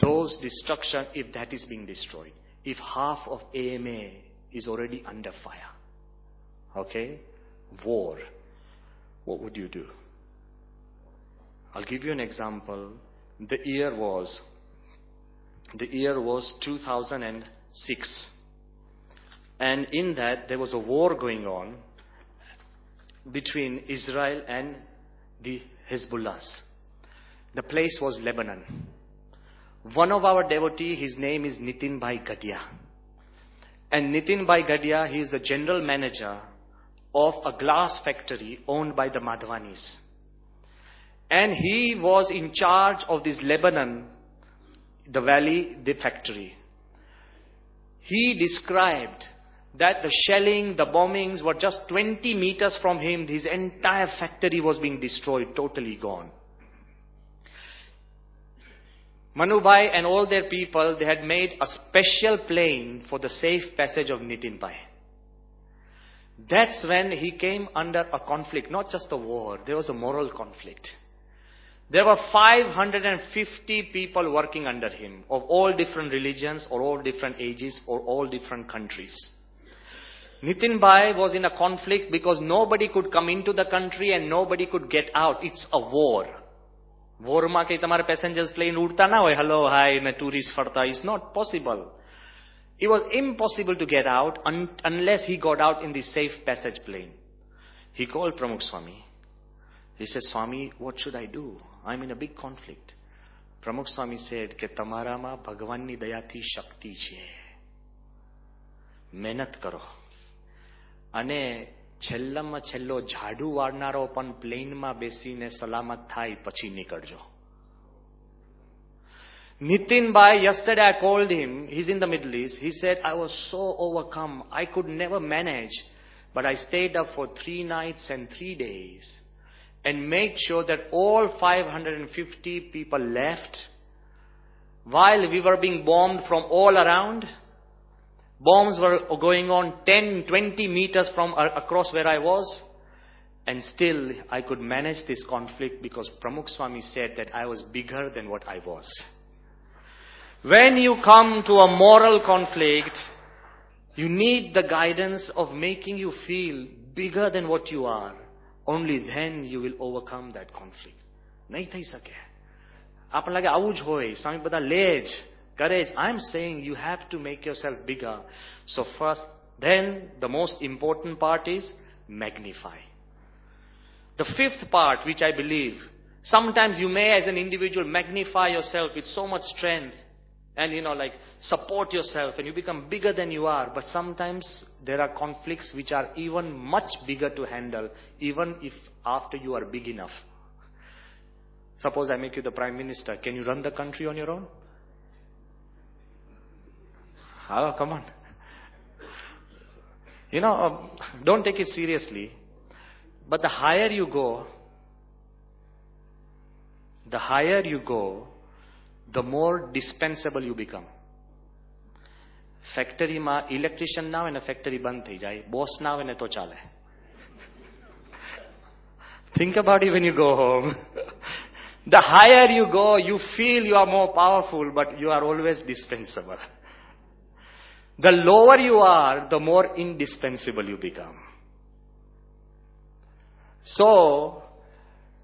Those destruction, if that is being destroyed, if half of AMA is already under fire, okay, war, what would you do? I'll give you an example. The year was 2006. And in that, there was a war going on between Israel and the Hezbollahs. The place was Lebanon. One of our devotees, his name is Nitin Bhai Gadia. And Nitin Bhai Gadia, he is the general manager of a glass factory owned by the Madhwanis. And he was in charge of this Lebanon, the valley, the factory. He described that the shelling, the bombings were just 20 meters from him. His entire factory was being destroyed, totally gone. Manubhai and all their people, they had made a special plane for the safe passage of Nitin Bhai. That's when he came under a conflict, not just a war, there was a moral conflict. There were 550 people working under him, of all different religions, or all different ages, or all different countries. Nitin Bhai was in a conflict because nobody could come into the country and nobody could get out. It's a war. War માં કે તમારા passengers plane ઉડતા ના હોય, hello, hi, and tourists ફરતા. It's not possible. It was impossible to get out unless he got out in the safe passage plane. He called Pramukh Swami. He said, Swami, what should I do? I'm in a big conflict. Pramukh Swami said, કે તમારામાં ભગવાનની દયાથી શક્તિ છે. મહેનત કરો. અને છેલ્લામાં છેલ્લો ઝાડુ વાળનારો પણ પ્લેનમાં બેસીને સલામત થાય પછી નીકળજો. Nitin Bhai, yesterday I called him, he's in the Middle East. He said, I was so overcome, I could never manage. But I stayed up for 3 nights and 3 days and made sure that all 550 people left while we were being bombed from all around. Bombs were going on 10, 20 meters from across where I was. And still I could manage this conflict because Pramukh Swami said that I was bigger than what I was. When you come to a moral conflict, you need the guidance of making you feel bigger than what you are. Only then you will overcome that conflict. નહીં થઈ શકે. આપણને લાગે આવું જ હોય, સ્વામી બધા લે જ. Courage. I'm saying you have to make yourself bigger. So first, then the most important part is magnify. The fifth part, which I believe, sometimes you may as an individual magnify yourself with so much strength and like support yourself and you become bigger than you are. But sometimes there are conflicts which are even much bigger to handle, even if after you are big enough. Suppose I make you the Prime Minister. Can you run the country on your own? Oh, come on. Don't take it seriously. But the higher you go, the more dispensable you become. Factory ma electrician na hoy ne factory band thai jay, boss na hoy ne to chale. Think about it when you go home. The higher you go, you feel you are more powerful, but you are always dispensable. The lower you are, the more indispensable you become. So,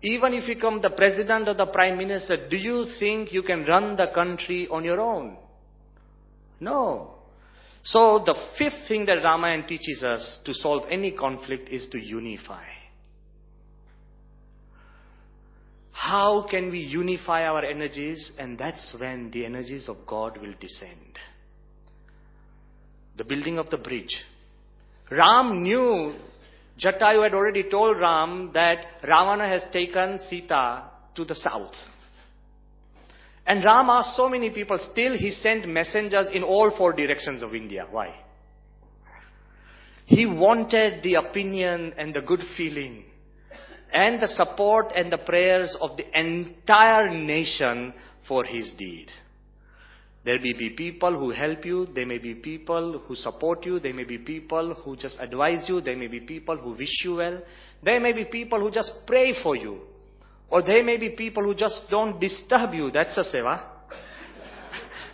even if you become the president or the prime minister, do you think you can run the country on your own? No. So, the fifth thing that Ramayana teaches us to solve any conflict is to unify. How can we unify our energies? And that's when the energies of God will descend. The building of the bridge. Ram knew, Jatayu had already told Ram that Ravana has taken Sita to the south. And Ram asked so many people, still he sent messengers in all 4 directions of India. Why? He wanted the opinion and the good feeling and the support and the prayers of the entire nation for his deed. There may be people who help you, there may be people who support you, there may be people who just advise you, there may be people who wish you well, there may be people who just pray for you, or there may be people who just don't disturb you. That's a seva.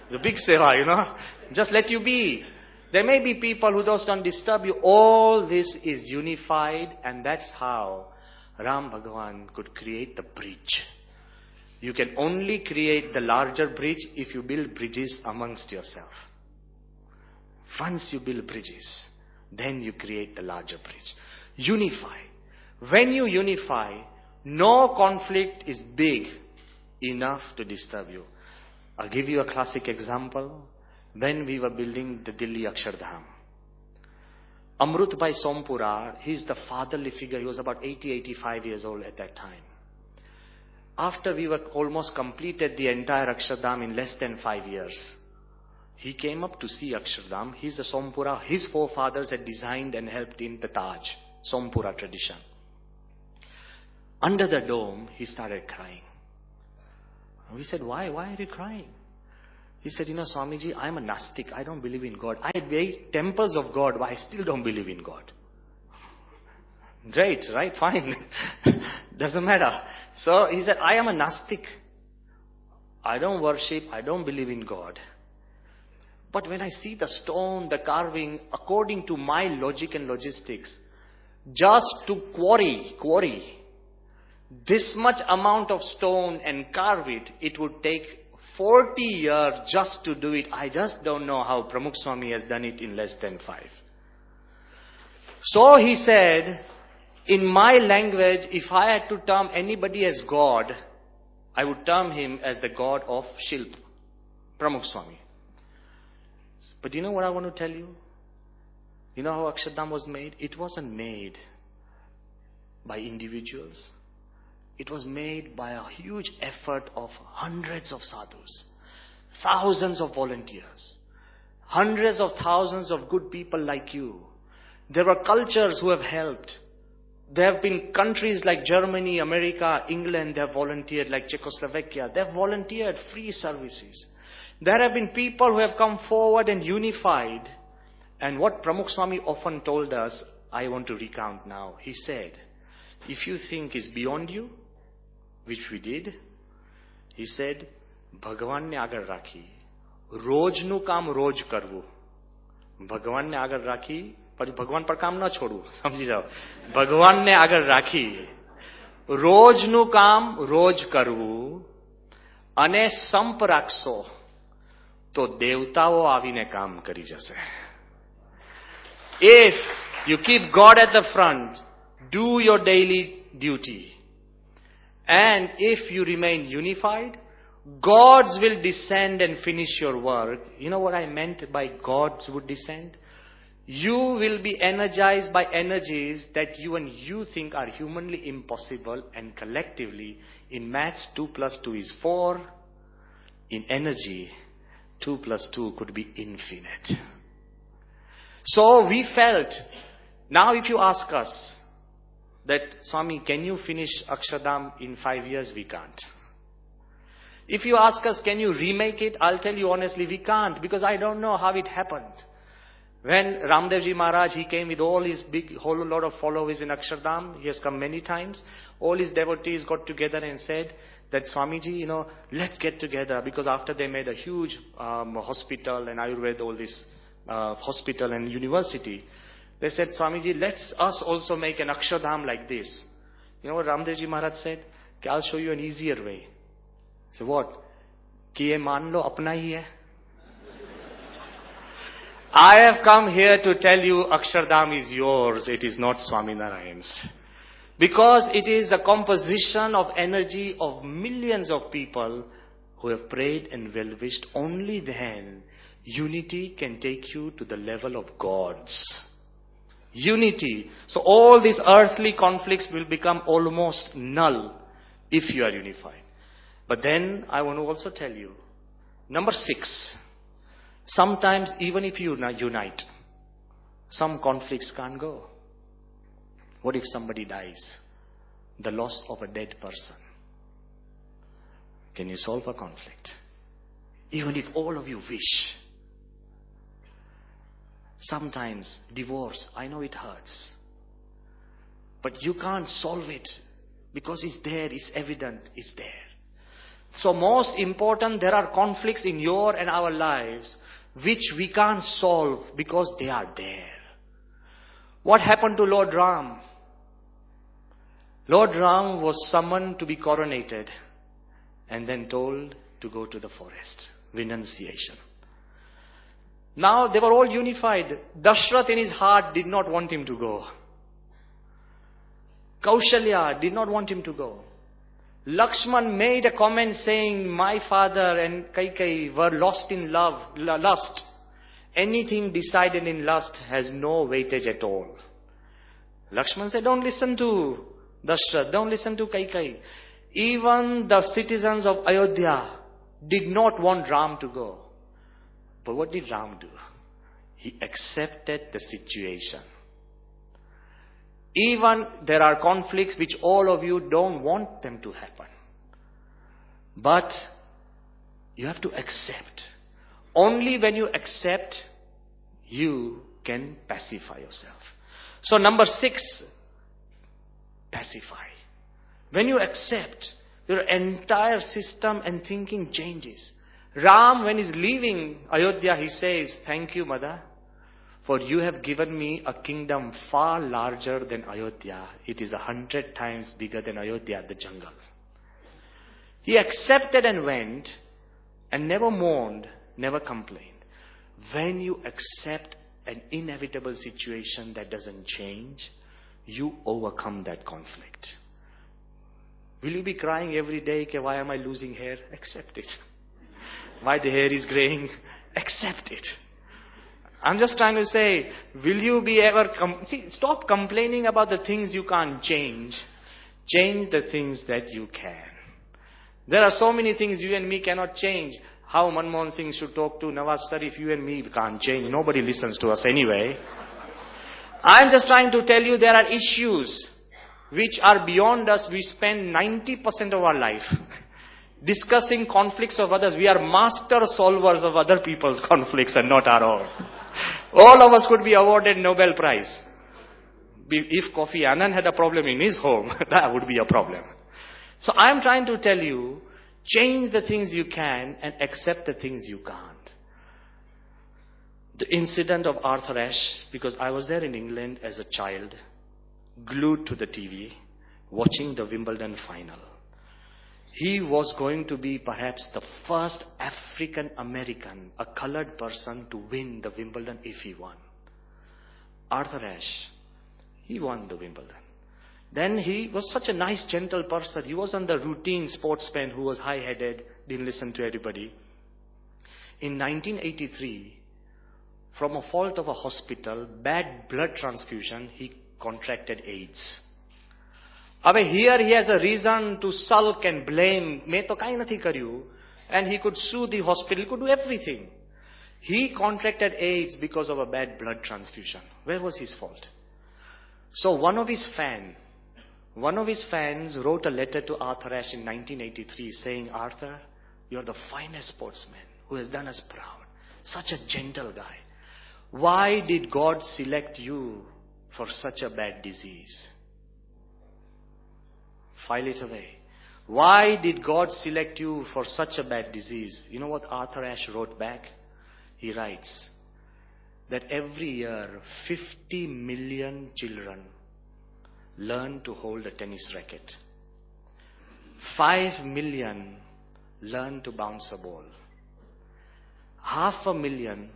It's a big seva, you know. Just let you be. There may be people who just don't disturb you. All this is unified, and that's how Ram Bhagavan could create the bridge. You can only create the larger bridge if you build bridges amongst yourself. Once you build bridges, then you create the larger bridge. Unify. When you unify, no conflict is big enough to disturb you. I'll give you a classic example. When we were building the Delhi Akshardham, Amrut Bhai Sompura, he's the fatherly figure. He was about 85 years old at that time. After we were almost completed the entire Akshardham in less than 5 years, he came up to see Akshardham. He's a Sompura. His forefathers had designed and helped in the Taj, Sompura tradition. Under the dome, he started crying. We said, why? Why are you crying? He said, Swamiji, I'm a Nastic. I don't believe in God. I made temples of God, but I still don't believe in God. Great, right? Fine. Doesn't matter. So he said, I am a Nastic. I don't worship. I don't believe in God. But when I see the stone, the carving, according to my logic and logistics, just to quarry this much amount of stone and carve it, it would take 40 years just to do it. I just don't know how Pramukh Swami has done it in less than 5. So he said, in my language, if I had to term anybody as God, I would term him as the God of Shilp, Pramukh Swami. But you know what I want to tell you? You know how Akshardham was made? It wasn't made by individuals. It was made by a huge effort of hundreds of sadhus, thousands of volunteers, hundreds of thousands of good people like you. There were cultures who have helped. There have been countries like Germany, America, England, they have volunteered, like Czechoslovakia. They have volunteered free services. There have been people who have come forward and unified. And what Pramukh Swami often told us, I want to recount now. He said, if you think is beyond you, which we did, he said, Bhagavan ne agar rakhi, roj nu kaam roj karvu. Bhagavan ne agar rakhi, પછી ભગવાન પર કામ ન છોડવું, સમજી જાઓ. ભગવાનને આગળ રાખી રોજનું કામ રોજ કરવું અને સંપ રાખશો તો દેવતાઓ આવીને કામ કરી જશે. If you keep God at the front, do your daily duty, and if you remain unified, gods will descend and finish your work. You know what I meant by gods would descend? You will be energized by energies that you and you think are humanly impossible, and collectively, in maths 2 plus 2 is 4. In energy, 2 plus 2 could be infinite. So we felt, now if you ask us that, Swami, can you finish Akshardham in 5 years? We can't. If you ask us, can you remake it? I'll tell you honestly, we can't, because I don't know how it happened. When Ramdevji Maharaj, he came with all his whole lot of followers in Akshardham. He has come many times. All his devotees got together and said that, Swamiji, let's get together. Because after they made a huge hospital and Ayurveda, all this hospital and university, they said, Swamiji, let's us also make an Akshardham like this. You know what Ramdevji Maharaj said? Okay, I'll show you an easier way. So what? Ki ye maan lo apna hi hai. I have come here to tell you Akshardham is yours, it is not Swaminarayan's. Because it is a composition of energy of millions of people who have prayed and well-wished. Only then unity can take you to the level of gods. Unity. So all these earthly conflicts will become almost null if you are unified. But then I want to also tell you, number 6. Sometimes even if you unite, some conflicts can't go. What if somebody dies? the loss of a dead person. Can you solve a conflict? Even if all of you wish. Sometimes divorce, I know it hurts. But you can't solve it because it's there, it's evident, it's there. So most important, there are conflicts in your and our lives which we can't solve because they are there. What happened to Lord Ram? Lord Ram was summoned to be coronated and then told to go to the forest. Renunciation. Now they were all unified. Dashrath in his heart did not want him to go. Kaushalya did not want him to go. Lakshman made a comment saying, my father and Kaikeyi were lost in lust. Anything decided in lust has no weightage at all. Lakshman said, don't listen to Dashrath, don't listen to Kaikeyi. Even the citizens of Ayodhya did not want Ram to go. But what did Ram do? He accepted the situation. Even there are conflicts which all of you don't want them to happen. But you have to accept. Only when you accept, you can pacify yourself. So number 6, pacify. When you accept, your entire system and thinking changes. Ram, when he's leaving Ayodhya, he says, thank you, Mother, for you have given me a kingdom far larger than Ayodhya. It is 100 times bigger than Ayodhya, the jungle. He accepted and went and never mourned, never complained. When you accept an inevitable situation that doesn't change, you overcome that conflict. Will you be crying every day, why am I losing hair? Accept it. Why the hair is graying? Accept it. I'm just trying to say, will you be ever... stop complaining about the things you can't change. Change the things that you can. There are so many things you and me cannot change. How Manmohan Singh should talk to Nawaz Sharif, you and me can't change. Nobody listens to us anyway. I'm just trying to tell you there are issues which are beyond us. We spend 90% of our life discussing conflicts of others. We are master solvers of other people's conflicts and not our own. All of us could be awarded Nobel Prize. If Kofi Annan had a problem in his home, that would be a problem. So I'm trying to tell you, change the things you can and accept the things you can't. The incident of Arthur Ashe, because I was there in England as a child, glued to the TV, watching the Wimbledon final. He was going to be perhaps the first African American, a colored person, to win the Wimbledon if he won. Arthur Ashe, he won the Wimbledon. Then he was such a nice, gentle person. He wasn't the routine sportsman who was high-headed, didn't listen to everybody. In 1983, from a fault of a hospital, bad blood transfusion, he contracted AIDS. Here he has a reason to sulk and blame. Main to kahin nathi karyu. And he could sue the hospital, he could do everything. He contracted AIDS because of a bad blood transfusion. Where was his fault? So one of his fans wrote a letter to Arthur Ashe in 1983 saying, Arthur, you're the finest sportsman who has done us proud. Such a gentle guy. Why did God select you for such a bad disease? File it away. Why did God select you for such a bad disease? You know what Arthur Ashe wrote back? He writes that every year 50 million children learn to hold a tennis racket. 5 million learn to bounce a ball. 500,000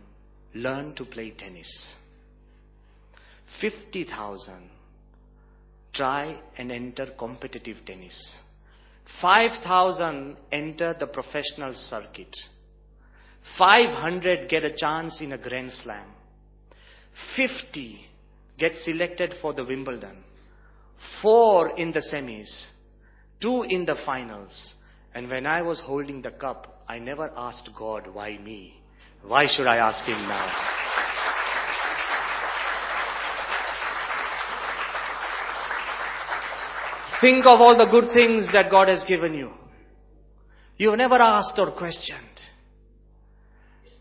learn to play tennis. 50,000 try and enter competitive tennis. 5,000 enter the professional circuit. 500 get a chance in a Grand Slam. 50 get selected for the Wimbledon. 4 in the semis. 2 in the finals. And when I was holding the cup, I never asked God, why me? Why should I ask Him now? Think of all the good things that God has given you. You've never asked or questioned.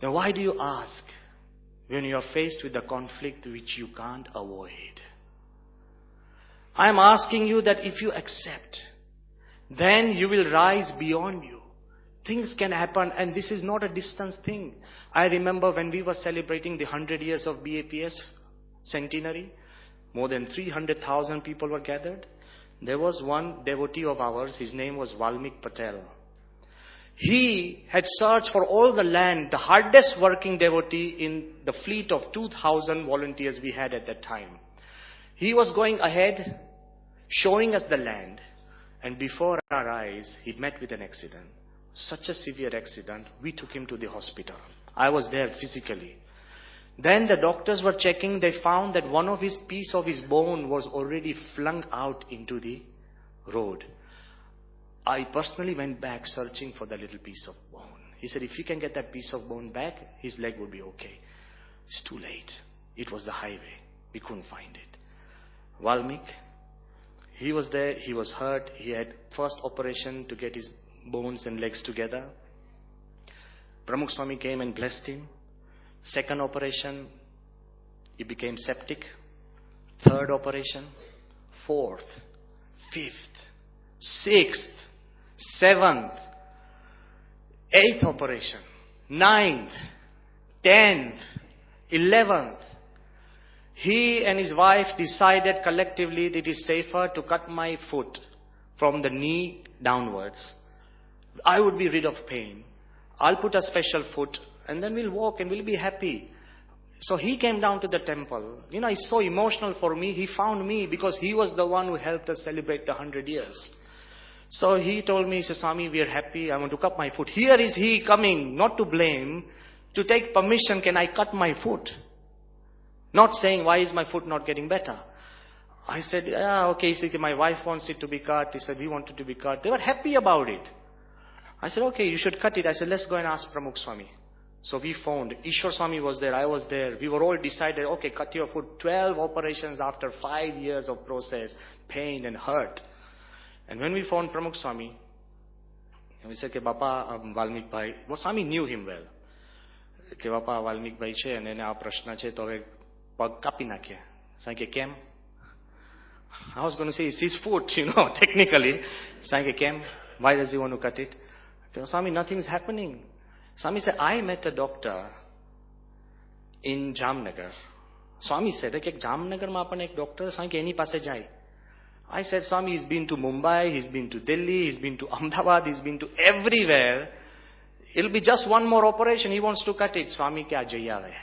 Then why do you ask when you are faced with a conflict which you can't avoid? I am asking you that if you accept, then you will rise beyond you. Things can happen, and this is not a distance thing. I remember when we were celebrating the 100 years of BAPS centenary, more than 300,000 people were gathered. There was one devotee of ours, his name was Valmik Patel. He had searched for all the land, the hardest working devotee in the fleet of 2,000 volunteers we had at that time. He was going ahead, showing us the land, and before our eyes, he met with an accident. Such a severe accident, we took him to the hospital. I was there physically. Then the doctors were checking, they found that one of his piece of his bone was already flung out into the road. I personally went back searching for the little piece of bone. He said, if you can get that piece of bone back, his leg would be okay. It's too late. It was the highway. We couldn't find it. Valmik, he was there, he was hurt. He had first operation to get his bones and legs together. Pramukh Swami came and blessed him. Second operation, he became septic. Third operation, fourth, fifth, sixth, seventh, eighth operation, ninth, 10th, 11th. He and his wife decided collectively that it is safer to cut my foot from the knee downwards. I would be rid of pain. I'll put a special foot and then we'll walk and we'll be happy. So he came down to the temple. You know, it's so emotional for me. He found me because he was the one who helped us celebrate the 100 years. So he told me, he said, Swami, we are happy. I want to cut my foot. Here is he coming, not to blame, to take permission. Can I cut my foot? Not saying, why is my foot not getting better? I said, yeah, okay. He said, my wife wants it to be cut. He said, we want it to be cut. They were happy about it. I said, okay, you should cut it. I said, let's go and ask Pramukh Swami. So we phoned. Ishwar Swami was there. I was there. We were all decided, okay, cut your foot. 12 operations after 5 years of process, pain and hurt. And when we phoned Pramukh Swami, we said, ke Bapa Valmik Bhai, well, Swami knew him well. Ke Bapa Valmik Bhai che, and then our prashna che, to ave pag kapi nakhe. Sai ke kem? I was going to say, it's his foot, technically. Sai ke kem? Why does he want to cut it? Swami, nothing's happening. Swami said, I met a doctor in Jamnagar. Swami said, ek Jamnagar ma apne ek doctor, Swami ke eni paase jai. I said, Swami, he's been to Mumbai, he's been to Delhi, he's been to Ahmedabad, he's been to everywhere. It'll be just one more operation, he wants to cut it. Swami kya jayave.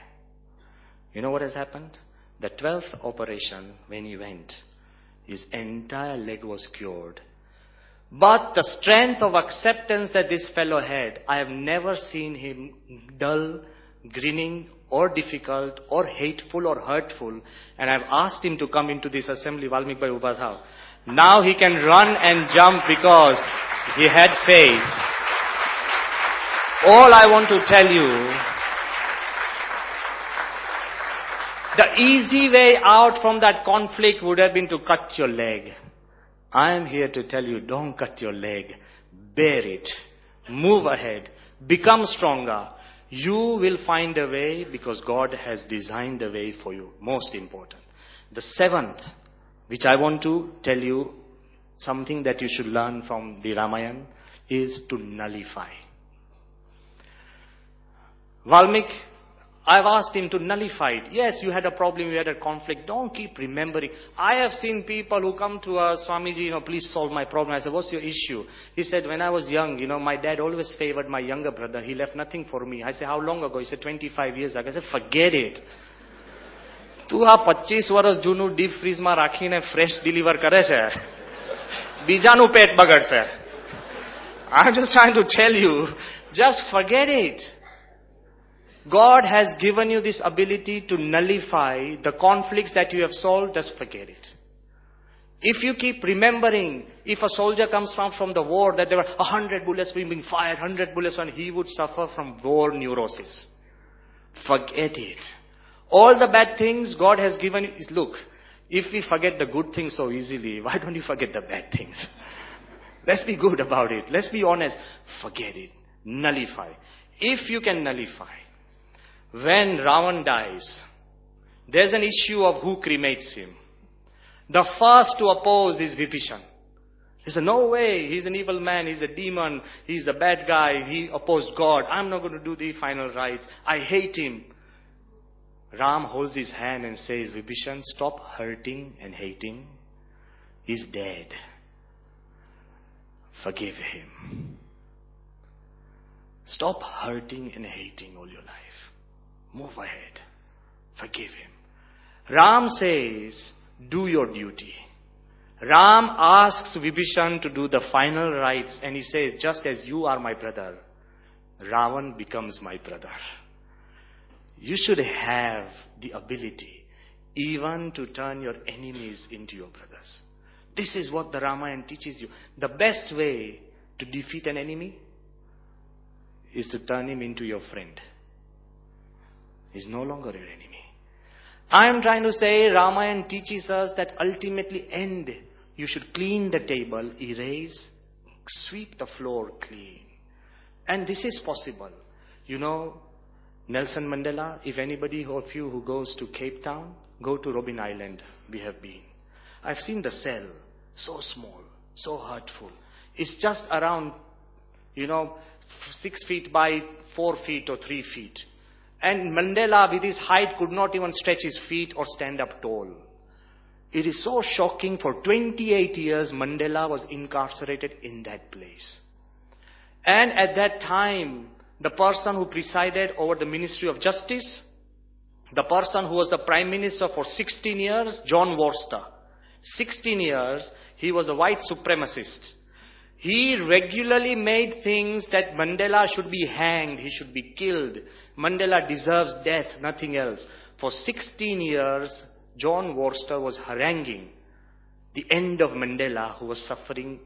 You know what has happened? The 12th operation, when he went, his entire leg was cured. But the strength of acceptance that this fellow had, I have never seen him dull, grinning, or difficult, or hateful, or hurtful. And I've asked him to come into this assembly, Valmik Bhai Ubha tha. Now he can run and jump because he had faith. All I want to tell you, the easy way out from that conflict would have been to cut your leg. I am here to tell you, don't cut your leg. Bear it. Move ahead. Become stronger. You will find a way because God has designed a way for you. Most important. The 7th, which I want to tell you, something that you should learn from the Ramayana, is to nullify. Valmik, I've asked him to nullify it. Yes, you had a problem, you had a conflict. Don't keep remembering. I have seen people who come to us, Swamiji, please solve my problem. I said, what's your issue? He said, when I was young, my dad always favored my younger brother. He left nothing for me. I said, how long ago? He said, 25 years ago. I said, forget it. તું આ 25 વર્ષ જૂનું deep ફ્રીઝમાં રાખીને fresh deliver કરે છે. બીજાનું પેટ બગડશે. I'm just trying to tell you, just forget it. God has given you this ability to nullify the conflicts that you have solved. Just forget it. If you keep remembering, if a soldier comes from the war, that there were 100 bullets being fired, 100 bullets, and he would suffer from war neurosis. Forget it. All the bad things God has given you is, look, If we forget the good things so easily, why don't you forget the bad things? Let's be good about it. Let's be honest. Forget it. Nullify. If you can nullify, when Ravan dies, there's an issue of who cremates him. The first to oppose is Vibhishan. He said, no way, he's an evil man, he's a demon, he's a bad guy, he opposed God. I'm not going to do the final rites. I hate him. Ram holds his hand and says, Vibhishan, stop hurting and hating. He's dead. Forgive him. Stop hurting and hating all your life. Move ahead. Forgive him. Ram says, do your duty. Ram asks Vibhishan to do the final rites, and he says, just as you are my brother, Ravan becomes my brother. You should have the ability even to turn your enemies into your brothers. This is what the Ramayana teaches you. The best way to defeat an enemy is to turn him into your friend. He's no longer your enemy. I am trying to say, Ramayana teaches us that ultimately you should clean the table, erase, sweep the floor clean. And this is possible. You know, Nelson Mandela, if anybody of you who goes to Cape Town, go to Robben Island, we have been. I've seen the cell, so small, so hurtful. It's just around, 6 feet by 4 feet or 3 feet. And Mandela, with his height, could not even stretch his feet or stand up tall. It is so shocking. For 28 years, Mandela was incarcerated in that place. And at that time, the person who presided over the Ministry of Justice, the person who was the Prime Minister for 16 years, John Worcester. 16 years, he was a white supremacist. He regularly made things that Mandela should be hanged, he should be killed. Mandela deserves death, nothing else. For 16 years, John Worcester was haranguing the end of Mandela, who was suffering.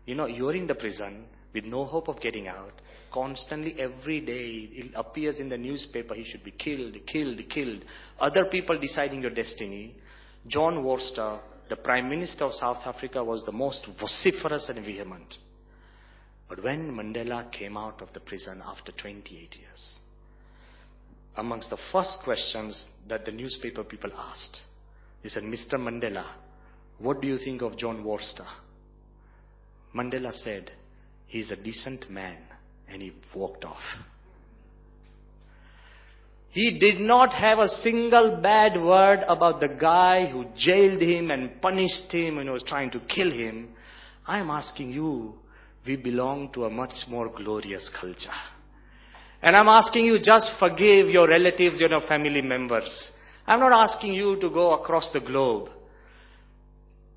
You're in the prison with no hope of getting out. Constantly, every day, it appears in the newspaper, he should be killed, killed, killed. Other people deciding your destiny. John Worcester, the Prime Minister of South Africa, was the most vociferous and vehement. But when Mandela came out of the prison after 28 years, amongst the first questions that the newspaper people asked, they said, Mr. Mandela, what do you think of John Worcester? Mandela said, he's a decent man, and he walked off. He did not have a single bad word about the guy who jailed him and punished him and was trying to kill him. I am asking you, we belong to a much more glorious culture. And I'm asking you, just forgive your relatives, your family members. I'm not asking you to go across the globe.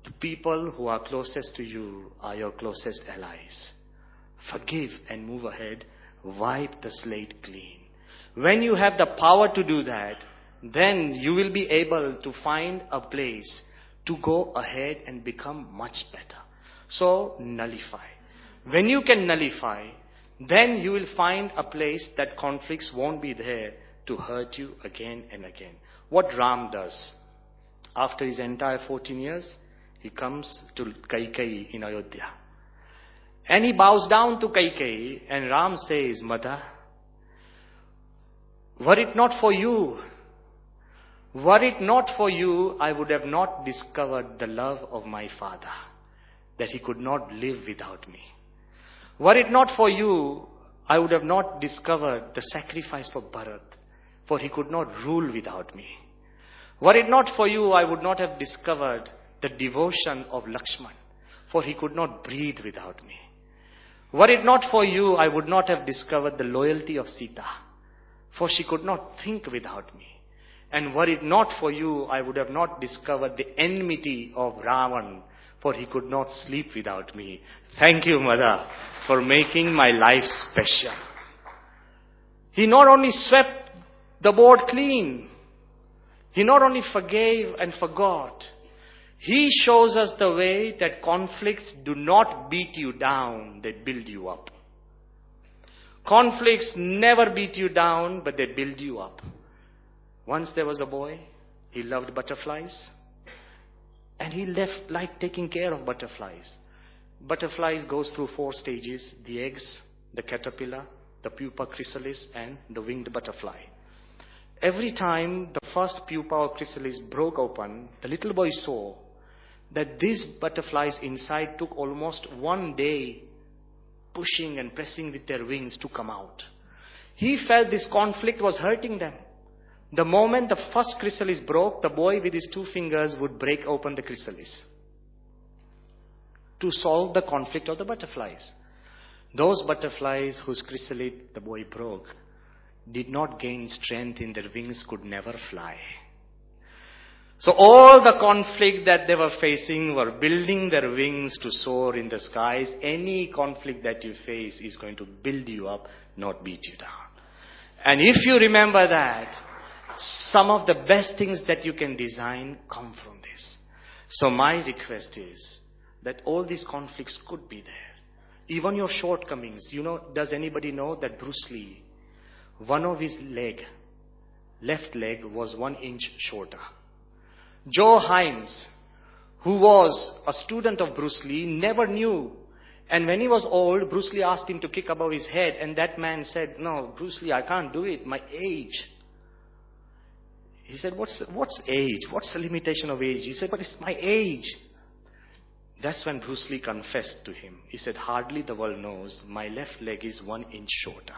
The people who are closest to you are your closest allies. Forgive and move ahead. Wipe the slate clean. When you have the power to do that, then you will be able to find a place to go ahead and become much better. So, nullify. When you can nullify, then you will find a place that conflicts won't be there to hurt you again and again. What Ram does, after his entire 14 years, he comes to Kaikeyi in Ayodhya. And he bows down to Kaikeyi, and Ram says, Mother, were it not for you, I would have not discovered the love of my father, that he could not live without me. Were it not for you, I would have not discovered the sacrifice for Bharat, for he could not rule without me. Were it not for you, I would not have discovered the devotion of Lakshman, for he could not breathe without me. Were it not for you, I would not have discovered the loyalty of Sita, for she could not think without me. And were it not for you, I would have not discovered the enmity of Ravan, for he could not sleep without me. Thank you, Mother, for making my life special. He not only swept the board clean, he not only forgave and forgot, he shows us the way that conflicts do not beat you down, they build you up. Conflicts never beat you down, but they build you up. Once there was a boy, he loved butterflies. And he left like taking care of butterflies. Butterflies goes through 4 stages: the eggs, the caterpillar, the pupa chrysalis, and the winged butterfly. Every time the first pupa or chrysalis broke open, the little boy saw that these butterflies inside took almost 1 day pushing and pressing with their wings to come out. He felt this conflict was hurting them. The moment the first chrysalis broke, the boy with his 2 fingers would break open the chrysalis to solve the conflict of the butterflies. Those butterflies whose chrysalis the boy broke did not gain strength in their wings, could never fly. So all the conflict that they were facing were building their wings to soar in the skies. Any conflict that you face is going to build you up, not beat you down. And if you remember that, some of the best things that you can design come from this. So my request is that all these conflicts could be there. Even your shortcomings. Does anybody know that Bruce Lee, one of his left leg was 1 inch shorter. Joe Himes, who was a student of Bruce Lee, never knew. And when he was old, Bruce Lee asked him to kick above his head, and that man said, "No, Bruce Lee, I can't do it, my age." He said, what's age? What's the limitation of age? He said, "But it's my age." That's when Bruce Lee confessed to him. He said, "Hardly the world knows my left leg is 1 inch shorter."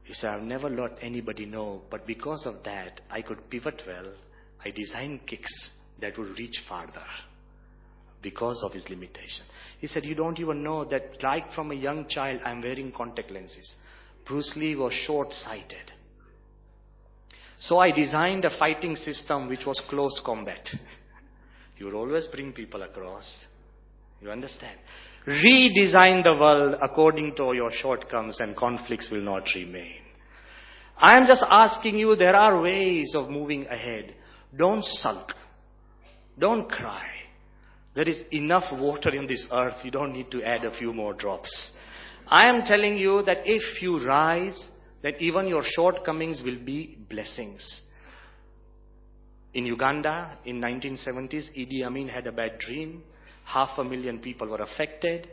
He said, "I've never let anybody know, but because of that, I could pivot well. I designed kicks that would reach farther because of his limitation." He said, "You don't even know that right from a young child, I'm wearing contact lenses." Bruce Lee was short-sighted. So I designed a fighting system which was close combat. You would always bring people across. You understand? Redesign the world according to your shortcomings, and conflicts will not remain. I am just asking you, there are ways of moving ahead. Don't sulk. Don't cry. There is enough water in this earth. You don't need to add a few more drops. I am telling you that if you rise, then even your shortcomings will be blessings. In Uganda, in 1970s, Idi Amin had a bad dream. 500,000 people were affected.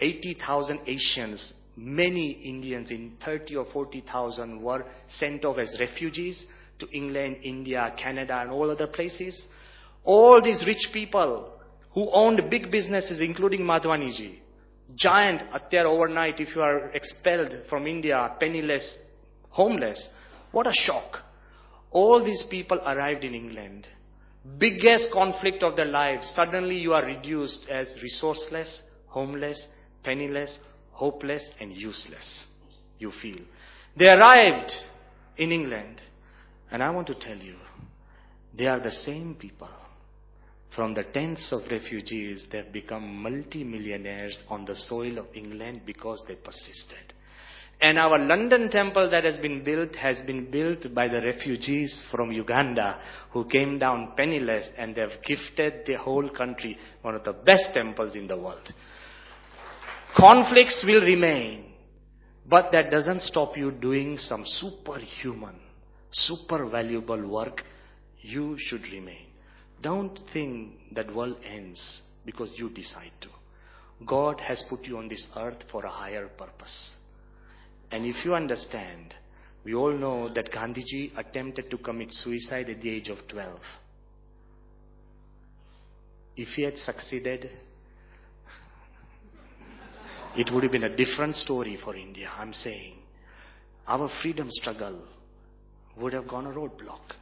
80,000 Asians, many Indians in 30 or 40,000 were sent off as refugees to England, India, Canada, and all other places. All these rich people who owned big businesses, including Madhwaniji, giant, overnight, if you are expelled from India, penniless, homeless, what a shock. All these people arrived in England. Biggest conflict of their lives. Suddenly you are reduced as resourceless, homeless, penniless, hopeless, and useless. You feel. They arrived in England. And I want to tell you, they are the same people. From the tens of refugees, they have become multi-millionaires on the soil of England because they persisted. And our London temple that has been built by the refugees from Uganda who came down penniless, and they have gifted the whole country one of the best temples in the world. Conflicts will remain, but that doesn't stop you doing some superhuman, super valuable work. You should remain. Don't think that world ends because you decide to. God has put you on this earth for a higher purpose. And if you understand, we all know that Gandhiji attempted to commit suicide at the age of 12. If he had succeeded, it would have been a different story for India. I'm saying our freedom struggle would have gone a roadblock.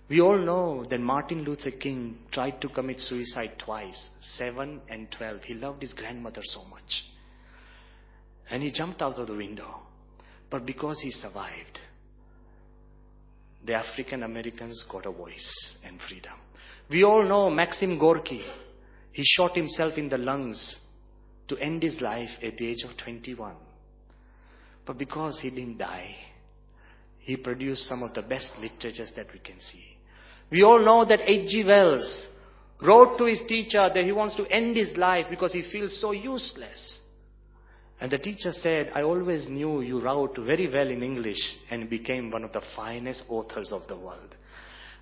We all know that Martin Luther King tried to commit suicide twice, 7 and 12. He loved his grandmother so much. And he jumped out of the window. But because he survived, the African Americans got a voice and freedom. We all know Maxim Gorky. He shot himself in the lungs to end his life at the age of 21. But because he didn't die, he produced some of the best literatures that we can see. We all know that H.G. Wells wrote to his teacher that he wants to end his life because he feels so useless. And the teacher said, "I always knew you wrote very well in English and became one of the finest authors of the world."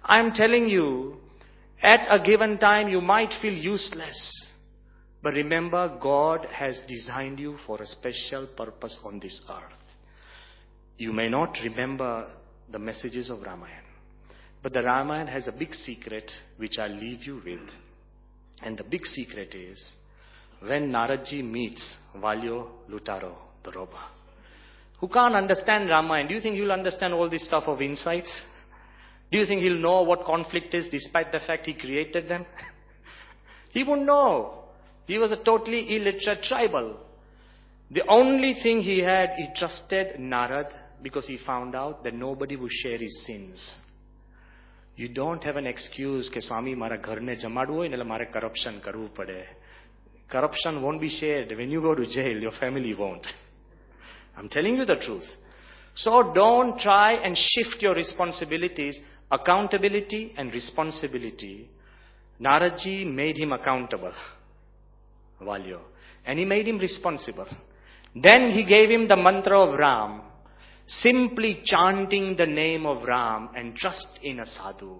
I'm telling you, At a given time, you might feel useless. But remember, God has designed you for a special purpose on this earth. You may not remember the messages of Ramayana, but the Ramayana has a big secret which I'll leave you with. And the big secret is, when Naradji meets Valyo Lutaro, the robber, who can't understand Ramayana, do you think he'll understand all this stuff of insights? Do you think he'll know what conflict is despite the fact he created them? He won't know. He was a totally illiterate tribal. The only thing he had, he trusted Narad because he found out that nobody would share his sins. You don't have an excuse કે સ્વામી મારા ઘરને જમાડવું હોય ને એટલે મારે corruption કરવું પડે. Corruption won't be shared. When you go to jail, your family won't. I'm telling you the truth. So don't try and shift your responsibilities. Accountability and responsibility. Naradji made him accountable, Valyo, and he made him responsible. Then he gave him the mantra of Ram, simply chanting the name of Ram and trust in a sadhu,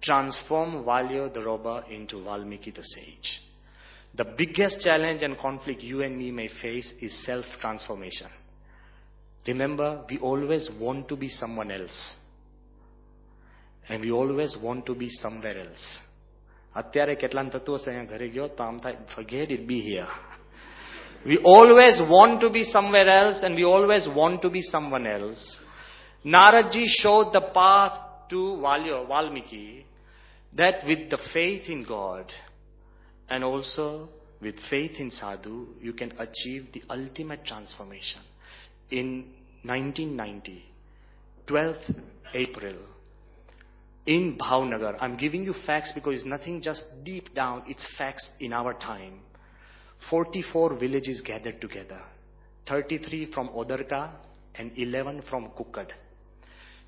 transform Valyo the robber into Valmiki the sage. The biggest challenge and conflict you and me may face is self-transformation. Remember, we always want to be someone else. And we always want to be somewhere else. અત્યારે કેટલાને થતું હશે અહીંયા ઘરે ગયો તો આમ થાય, forget it, be here. We always want to be somewhere else and we always want to be someone else. Naradji showed the path to Valmiki, that with the faith in God and also with faith in sadhu, you can achieve the ultimate transformation. In 1990, 12th April, in Bhavnagar, I'm giving you facts because it's nothing just deep down, it's facts in our time. 44 villages gathered together, 33 from Odarka and 11 from Kukkad.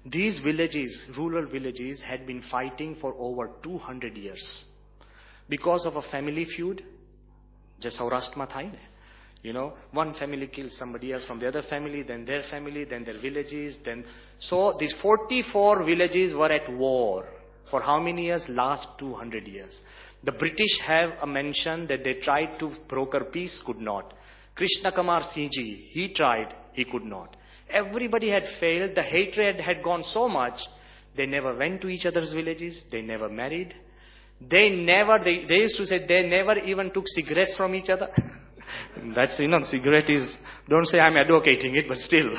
These villages, rural villages, had been fighting for over 200 years. Because of a family feud, just Saurashtra thai ne. You know, one family kills somebody else from the other family, then their family, then their villages, then... So these 44 villages were at war. For how many years? Last 200 years. The British have a mention that they tried to broker peace, could not. Krishna Kumar Singh, he tried, he could not. Everybody had failed. The hatred had gone so much, they never went to each other's villages, they never married. They used to say they never even took cigarettes from each other. That's, cigarette is, don't say I'm advocating it, but still.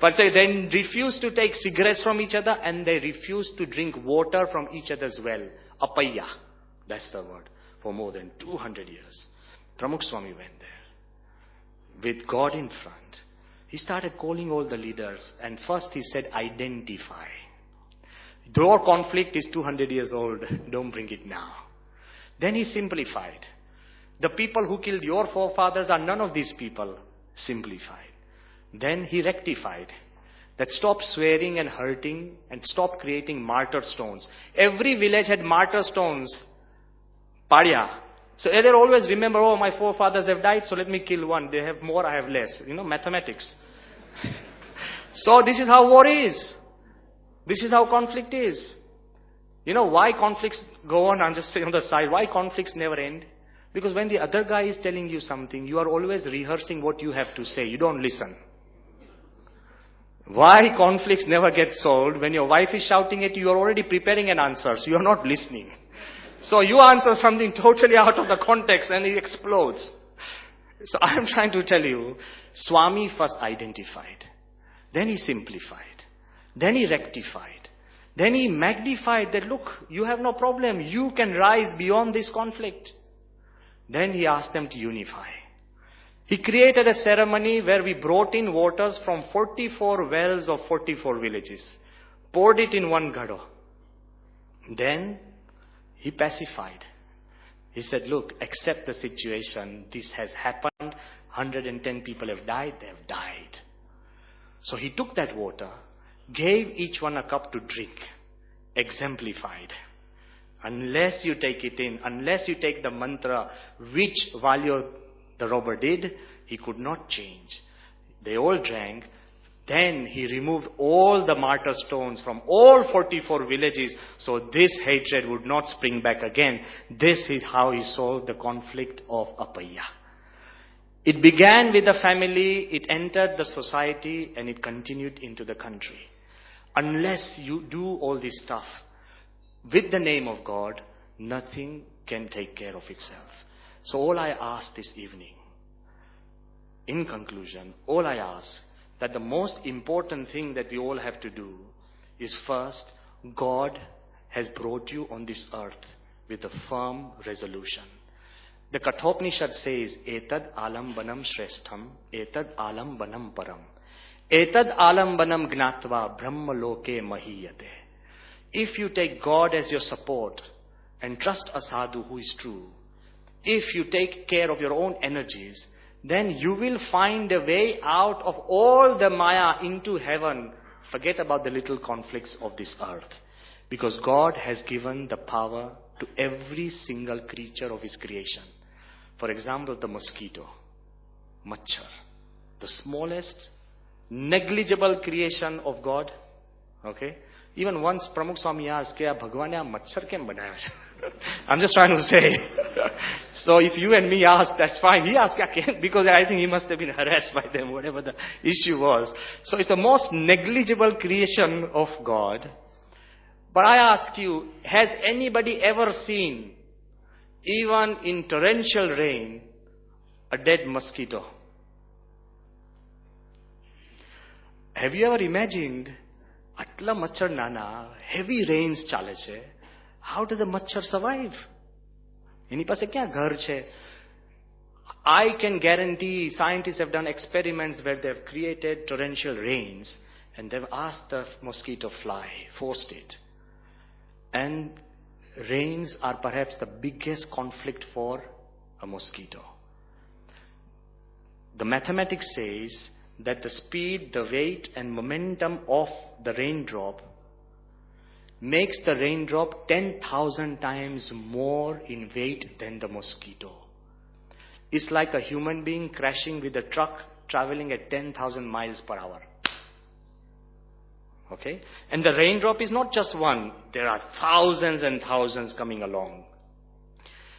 But say they refused to take cigarettes from each other and they refused to drink water from each other's well. Apaya, that's the word. For more than 200 years. Pramukh Swami went there. With God in front. He started calling all the leaders and first he said, identify. Your conflict is 200 years old. Don't bring it now. Then he simplified. The people who killed your forefathers are none of these people. Simplified. Then he rectified. That stop swearing and hurting and stop creating martyr stones. Every village had martyr stones. Padya. So they always remember, oh, my forefathers have died, so let me kill one. They have more, I have less. Mathematics. So this is how war is. This is how conflict is. Why conflicts go on? I'm just saying on the side. Why conflicts never end? Because when the other guy is telling you something, you are always rehearsing what you have to say. You don't listen. Why conflicts never get solved? When your wife is shouting at you, you are already preparing an answer. So you are not listening. So you answer something totally out of the context and it explodes. So I am trying to tell you, Swami first identified. Then he simplified. Then he rectified. Then he magnified that, look, you have no problem. You can rise beyond this conflict. Then he asked them to unify. He created a ceremony where we brought in waters from 44 wells of 44 villages, poured it in one gado. Then he pacified. He said, look, accept the situation. This has happened. 110 people have died. They have died. So he took that water, gave each one a cup to drink, exemplified. Unless you take it in, unless you take the mantra which Valyo the robber did, he could not change. They all drank. Then he removed all the martyr stones from all 44 villages, so this hatred would not spring back again. This is how he solved the conflict of Appaya. It began with the family, it entered the society, and it continued into the country. Unless you do all this stuff with the name of God, nothing can take care of itself. So all I ask this evening, in conclusion, all I ask, that the most important thing that we all have to do is first, God has brought you on this earth with a firm resolution. The Kathopanishad says, Etad alambanam shreshtham, etad alambanam param, etad alambanam gnatva brahma loke mahiyate. If you take God as your support and trust a sadhu who is true, if you take care of your own energies, then you will find a way out of all the maya into heaven. Forget about the little conflicts of this earth. Because God has given the power to every single creature of His creation. For example, the mosquito, machhar, the smallest, negligible creation of God. Okay? Even once Pramukh Swami asked, "Kya Bhagwan ne machhar kem banaya?" I'm just trying to say. So if you and me ask, that's fine. He asked, because I think he must have been harassed by them, whatever the issue was. So it's the most negligible creation of God. But I ask you, has anybody ever seen, even in torrential rain, a dead mosquito? Have you ever imagined, atla machhar nana, heavy rains chale che, how does the machhar survive? Eની પાસે ક્યાં ઘર છે? I can guarantee scientists have done experiments where they've created torrential rains and they've asked the mosquito fly, forced it. And rains are perhaps the biggest conflict for a mosquito. The mathematics says that the speed, the weight and momentum of the raindrop makes the raindrop 10,000 times more in weight than the mosquito. It's like a human being crashing with a truck traveling at 10,000 miles per hour. Okay? And the raindrop is not just one. There are thousands and thousands coming along.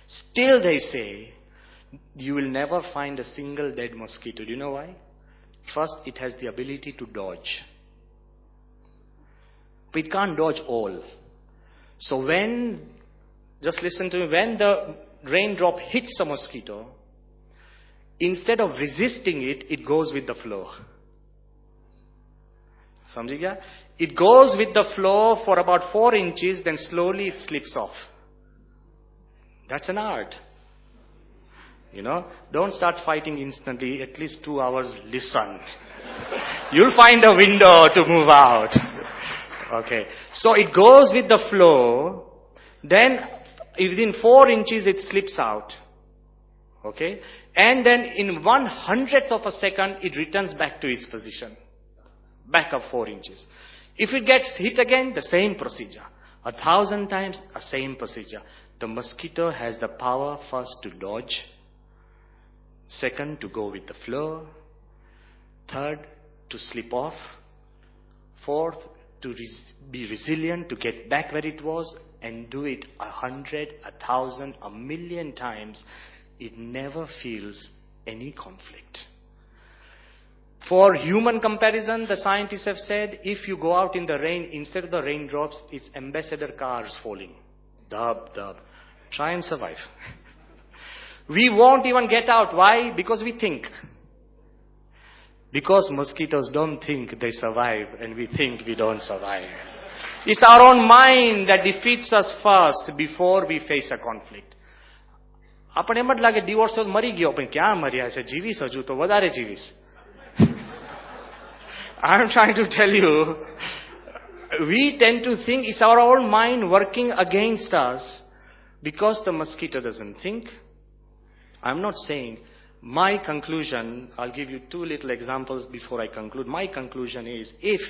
Still they say, you will never find a single dead mosquito. Do you know why? First, it has the ability to dodge. But it can't dodge all. So just listen to me, when the raindrop hits a mosquito, instead of resisting it, it goes with the flow. Samjh gaya? It goes with the flow for about 4 inches, then slowly it slips off. That's an art. You know, don't start fighting instantly, at least 2 hours, listen. You'll find a window to move out. Okay, so it goes with the flow, then within 4 inches it slips out. Okay, and then in 1/100th of a second it returns back to its position. Back up 4 inches. If it gets hit again, the same procedure. 1,000 times, the same procedure. The mosquito has the power first to dodge, second to go with the flow, third to slip off, fourth to be resilient, to get back where it was, and do it 100, 1,000, 1,000,000 times. It never feels any conflict. For human comparison, the scientists have said, if you go out in the rain, instead of the raindrops, it's ambassador cars falling. Dub, dub. Try and survive. We won't even get out. Why? Because we think. Because mosquitoes don't think they survive, and we think we don't survive. It's our own mind that defeats us first before we face a conflict. આપણે એમ જ લાગે divorce તો મરી ગયો, પણ ક્યાં મર્યા છે, જીવીશ, હજુ તો વધારે જીવીશ. I'm trying to tell you, we tend to think it's our own mind working against us because the mosquito doesn't think. I'm not saying. My conclusion, I'll give you 2 little examples before I conclude. My conclusion is, if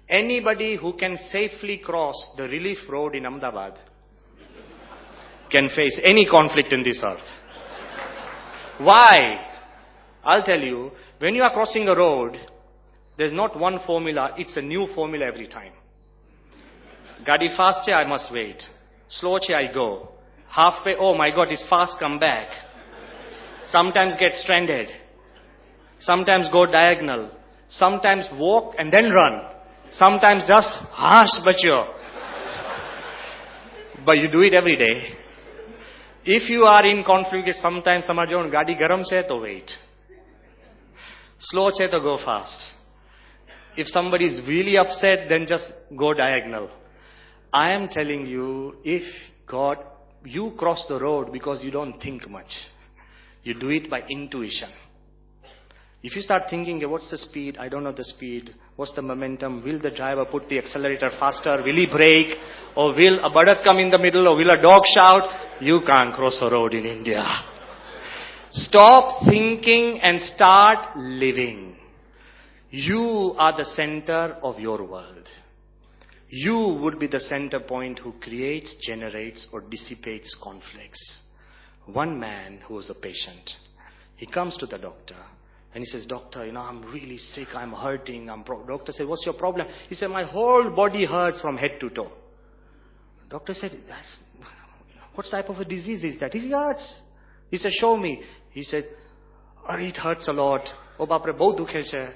anybody who can safely cross the relief road in Ahmedabad can face any conflict in this earth. Why? I'll tell you, when you are crossing a road, There's not one formula, it's a new formula every time. Gadi fast, I must wait. Slow, I go. Halfway, oh my God, it's fast, come back. Sometimes get stranded. Sometimes go diagonal. Sometimes walk and then run. Sometimes just harsh bacho. But you do it every day. If you are in conflict, sometimes samajho gadi garam che to wait. Slow che to go fast. If somebody is really upset, then just go diagonal. I am telling you, if God, you cross the road because you don't think much. You do it by intuition. If you start thinking, what's the speed? I don't know the speed. What's the momentum? Will the driver put the accelerator faster? Will he brake? Or will a badat come in the middle? Or will a dog shout? You can't cross a road in India. Stop thinking and start living. You are the center of your world. You would be the center point who creates, generates, or dissipates conflicts. One man who was a patient, he comes to the doctor and he says, doctor, I'm really sick, I'm hurting. Doctor said, what's your problem? He said, my whole body hurts from head to toe. Doctor said, what type of a disease is that? He hurts. He said, show me. He said, it hurts a lot. Oh, bapre, bahut dukhe che.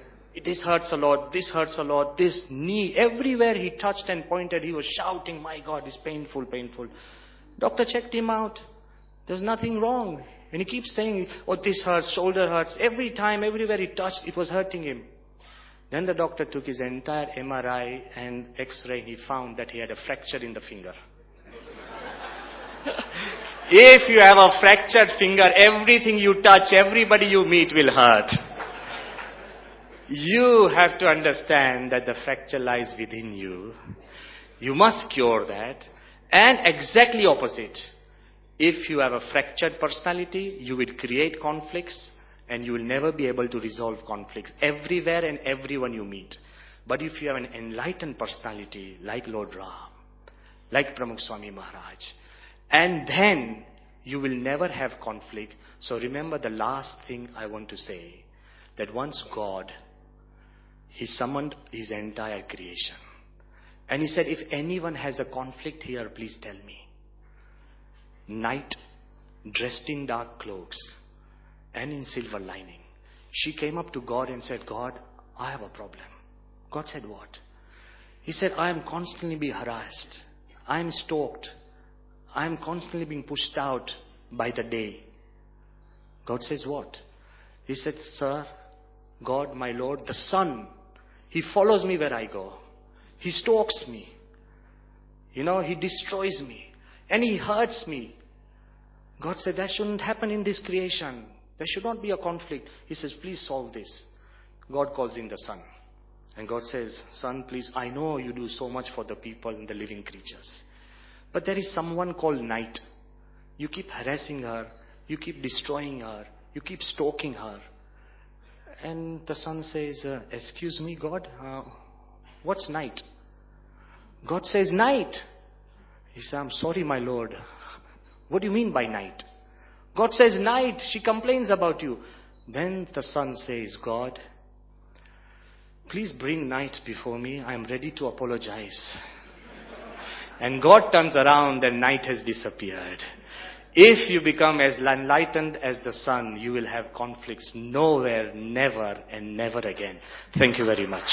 This hurts a lot, this hurts a lot, this knee. Everywhere he touched and pointed, he was shouting, my God, it's painful, painful. Doctor checked him out. There's nothing wrong. And he keeps saying, oh, this hurts, shoulder hurts. Every time, everywhere he touched, it was hurting him. Then the doctor took his entire MRI and X-ray. He found that he had a fracture in the finger. If you have a fractured finger, everything you touch, everybody you meet will hurt. You have to understand that the fracture lies within you. You must cure that. And exactly opposite. If you have a fractured personality, you will create conflicts and you will never be able to resolve conflicts everywhere and everyone you meet. But if you have an enlightened personality like Lord Ram, like Pramukh Swami Maharaj, and then you will never have conflict. So remember the last thing I want to say, that once God, He summoned His entire creation. And He said, if anyone has a conflict here, please tell me. Night, dressed in dark cloaks and in silver lining, she came up to God and said, God, I have a problem. God said, what? He said, I am constantly being harassed. I am stalked. I am constantly being pushed out by the day. God says, what? He said, sir, God, my Lord, the sun, he follows me where I go. He stalks me. He destroys me. And he hurts me. God said, that shouldn't happen in this creation. There should not be a conflict. He says, please solve this. God calls in the sun. And God says, son, please, I know you do so much for the people and the living creatures. But there is someone called night. You keep harassing her. You keep destroying her. You keep stalking her. And the son says, excuse me, God, what's night? God says, night. He says, I'm sorry, my Lord. What do you mean by night? God says, night. She complains about you. Then the son says, God, please bring night before me. I am ready to apologize. And God turns around and night has disappeared. If you become as enlightened as the sun, you will have conflicts nowhere, never, and never again. Thank you very much.